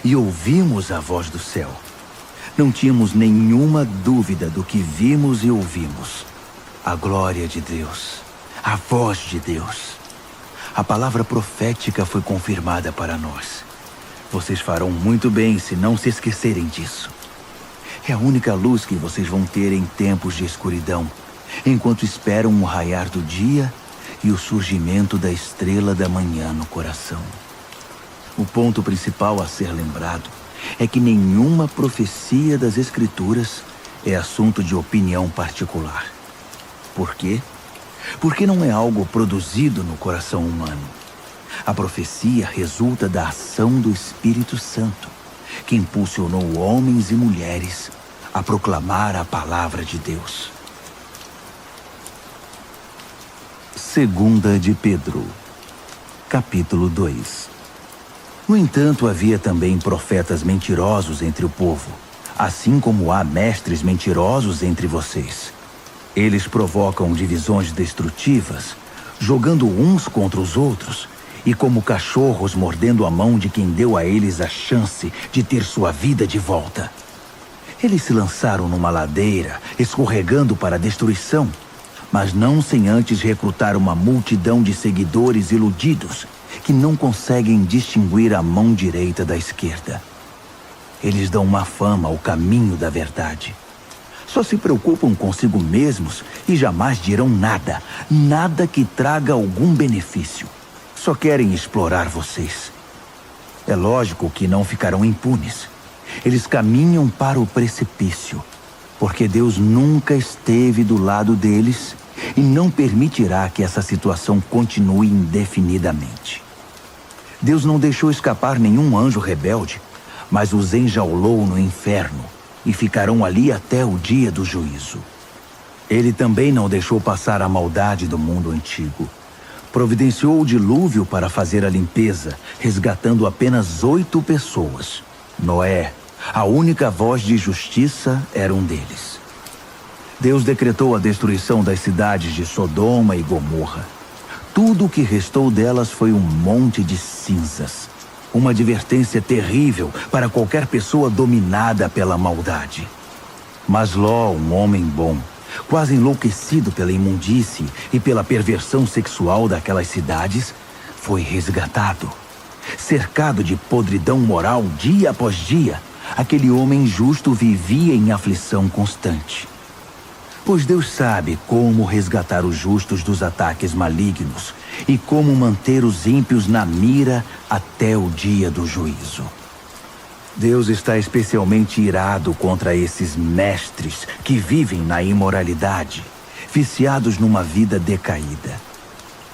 e ouvimos a voz do céu. Não tínhamos nenhuma dúvida do que vimos e ouvimos. A glória de Deus, a voz de Deus. A palavra profética foi confirmada para nós. Vocês farão muito bem se não se esquecerem disso. É a única luz que vocês vão ter em tempos de escuridão, enquanto esperam o raiar do dia e o surgimento da estrela da manhã no coração. O ponto principal a ser lembrado é que nenhuma profecia das Escrituras é assunto de opinião particular. Por quê? Porque não é algo produzido no coração humano. A profecia resulta da ação do Espírito Santo, que impulsionou homens e mulheres a proclamar a palavra de Deus. Segunda de Pedro, capítulo 2. No entanto, havia também profetas mentirosos entre o povo, assim como há mestres mentirosos entre vocês. Eles provocam divisões destrutivas, jogando uns contra os outros, e como cachorros mordendo a mão de quem deu a eles a chance de ter sua vida de volta. Eles se lançaram numa ladeira, escorregando para a destruição, mas não sem antes recrutar uma multidão de seguidores iludidos que não conseguem distinguir a mão direita da esquerda. Eles dão má fama ao caminho da verdade. Só se preocupam consigo mesmos e jamais dirão nada, nada que traga algum benefício. Só querem explorar vocês. É lógico que não ficarão impunes. Eles caminham para o precipício, porque Deus nunca esteve do lado deles e não permitirá que essa situação continue indefinidamente. Deus não deixou escapar nenhum anjo rebelde, mas os enjaulou no inferno e ficarão ali até o dia do juízo. Ele também não deixou passar a maldade do mundo antigo. Providenciou o dilúvio para fazer a limpeza, resgatando apenas 8 pessoas. Noé, a única voz de justiça, era um deles. Deus decretou a destruição das cidades de Sodoma e Gomorra. Tudo o que restou delas foi um monte de cinzas. Uma advertência terrível para qualquer pessoa dominada pela maldade. Mas Ló, um homem bom, quase enlouquecido pela imundície e pela perversão sexual daquelas cidades, foi resgatado. Cercado de podridão moral dia após dia, aquele homem justo vivia em aflição constante. Pois Deus sabe como resgatar os justos dos ataques malignos e como manter os ímpios na mira até o dia do juízo. Deus está especialmente irado contra esses mestres que vivem na imoralidade, viciados numa vida decaída.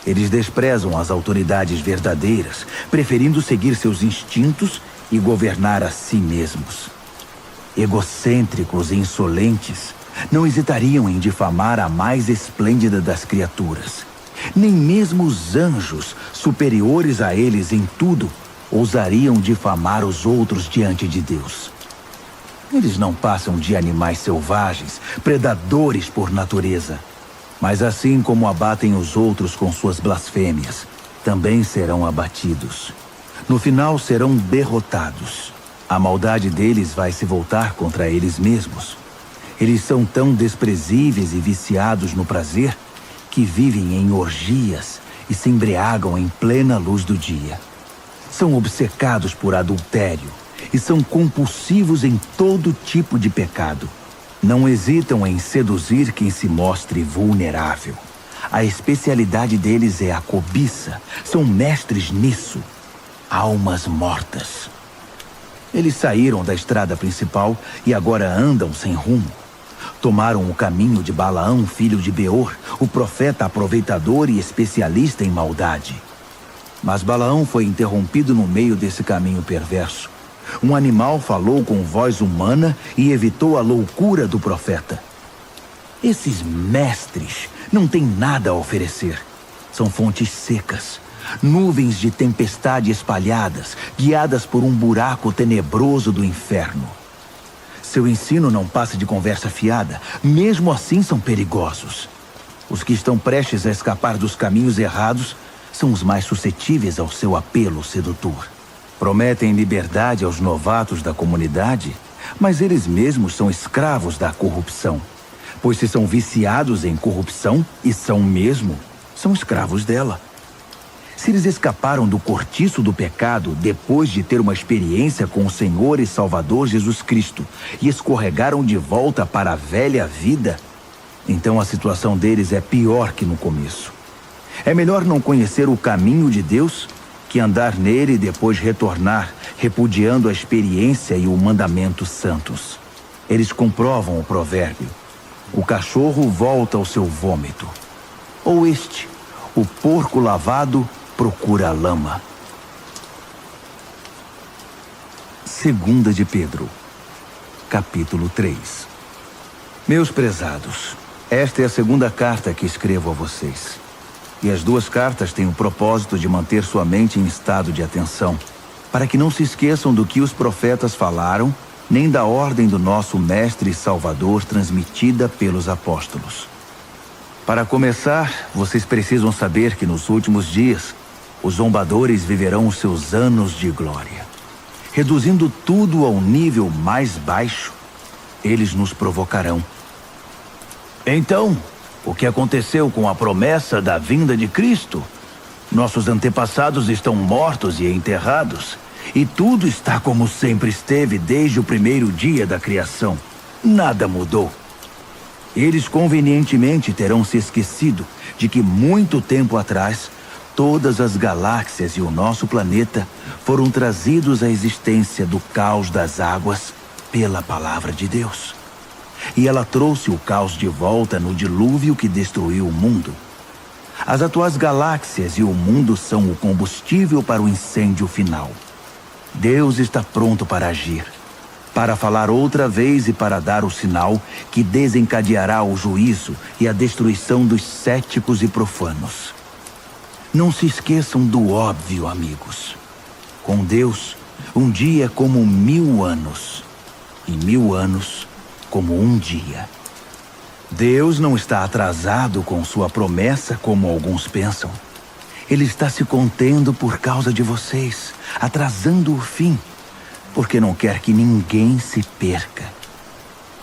Eles desprezam as autoridades verdadeiras, preferindo seguir seus instintos e governar a si mesmos. Egocêntricos e insolentes, não hesitariam em difamar a mais esplêndida das criaturas. Nem mesmo os anjos, superiores a eles em tudo, ousariam difamar os outros diante de Deus. Eles não passam de animais selvagens, predadores por natureza. Mas assim como abatem os outros com suas blasfêmias, também serão abatidos. No final serão derrotados. A maldade deles vai se voltar contra eles mesmos. Eles são tão desprezíveis e viciados no prazer que vivem em orgias e se embriagam em plena luz do dia. São obcecados por adultério e são compulsivos em todo tipo de pecado. Não hesitam em seduzir quem se mostre vulnerável. A especialidade deles é a cobiça. São mestres nisso. Almas mortas. Eles saíram da estrada principal e agora andam sem rumo. Tomaram o caminho de Balaão, filho de Beor, o profeta aproveitador e especialista em maldade. Mas Balaão foi interrompido no meio desse caminho perverso. Um animal falou com voz humana e evitou a loucura do profeta. Esses mestres não têm nada a oferecer. São fontes secas, nuvens de tempestade espalhadas, guiadas por um buraco tenebroso do inferno. Seu ensino não passa de conversa fiada, mesmo assim são perigosos. Os que estão prestes a escapar dos caminhos errados são os mais suscetíveis ao seu apelo sedutor. Prometem liberdade aos novatos da comunidade, mas eles mesmos são escravos da corrupção. Pois se são viciados em corrupção, e são mesmo, são escravos dela. Se eles escaparam do cortiço do pecado depois de ter uma experiência com o Senhor e Salvador Jesus Cristo e escorregaram de volta para a velha vida, então a situação deles é pior que no começo. É melhor não conhecer o caminho de Deus que andar nele e depois retornar, repudiando a experiência e o mandamento santos. Eles comprovam o provérbio: o cachorro volta ao seu vômito. Ou este: o porco lavado procura a lama. 2 de Pedro, capítulo 3. Meus prezados, esta é a segunda carta que escrevo a vocês. E as 2 cartas têm o propósito de manter sua mente em estado de atenção, para que não se esqueçam do que os profetas falaram, nem da ordem do nosso Mestre e Salvador transmitida pelos apóstolos. Para começar, vocês precisam saber que nos últimos dias, os zombadores viverão os seus anos de glória. Reduzindo tudo ao nível mais baixo, eles nos provocarão. Então, o que aconteceu com a promessa da vinda de Cristo? Nossos antepassados estão mortos e enterrados, e tudo está como sempre esteve desde o primeiro dia da criação. Nada mudou. Eles convenientemente terão se esquecido de que muito tempo atrás, todas as galáxias e o nosso planeta foram trazidos à existência do caos das águas pela palavra de Deus. E ela trouxe o caos de volta no dilúvio que destruiu o mundo. As atuais galáxias e o mundo são o combustível para o incêndio final. Deus está pronto para agir, para falar outra vez e para dar o sinal que desencadeará o juízo e a destruição dos céticos e profanos. Não se esqueçam do óbvio, amigos. Com Deus, um dia é como 1000 anos, e 1000 anos como um dia. Deus não está atrasado com sua promessa como alguns pensam. Ele está se contendo por causa de vocês, atrasando o fim, porque não quer que ninguém se perca.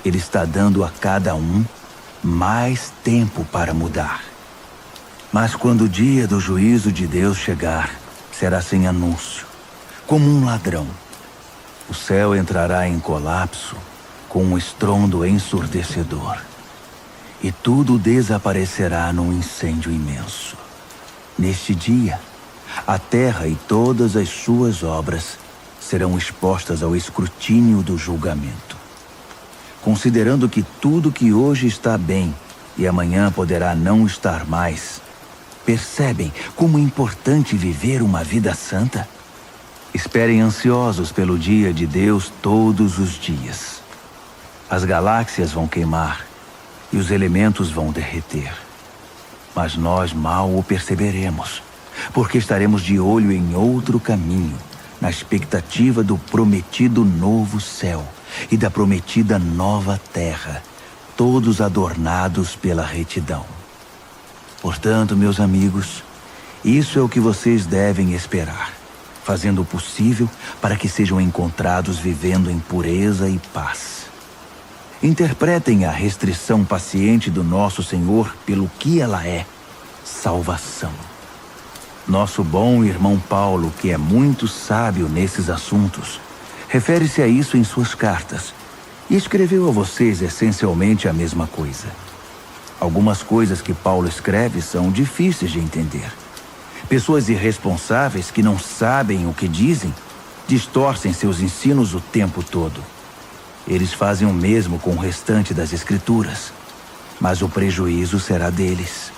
Ele está dando a cada um mais tempo para mudar. Mas quando o dia do juízo de Deus chegar, será sem anúncio, como um ladrão. O céu entrará em colapso com um estrondo ensurdecedor, e tudo desaparecerá num incêndio imenso. Neste dia, a terra e todas as suas obras serão expostas ao escrutínio do julgamento. Considerando que tudo que hoje está bem e amanhã poderá não estar mais, percebem como é importante viver uma vida santa? Esperem ansiosos pelo dia de Deus todos os dias. As galáxias vão queimar e os elementos vão derreter. Mas nós mal o perceberemos, porque estaremos de olho em outro caminho, na expectativa do prometido novo céu e da prometida nova terra, todos adornados pela retidão. Portanto, meus amigos, isso é o que vocês devem esperar, fazendo o possível para que sejam encontrados vivendo em pureza e paz. Interpretem a restrição paciente do nosso Senhor pelo que ela é: salvação. Nosso bom irmão Paulo, que é muito sábio nesses assuntos, refere-se a isso em suas cartas e escreveu a vocês essencialmente a mesma coisa. Algumas coisas que Paulo escreve são difíceis de entender. Pessoas irresponsáveis que não sabem o que dizem distorcem seus ensinos o tempo todo. Eles fazem o mesmo com o restante das Escrituras, mas o prejuízo será deles.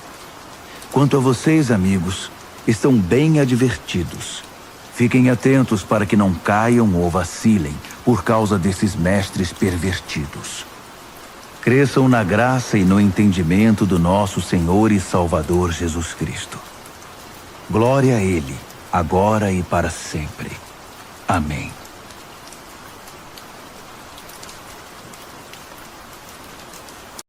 Quanto a vocês, amigos, estão bem advertidos. Fiquem atentos para que não caiam ou vacilem por causa desses mestres pervertidos. Cresçam na graça e no entendimento do nosso Senhor e Salvador Jesus Cristo. Glória a Ele, agora e para sempre. Amém.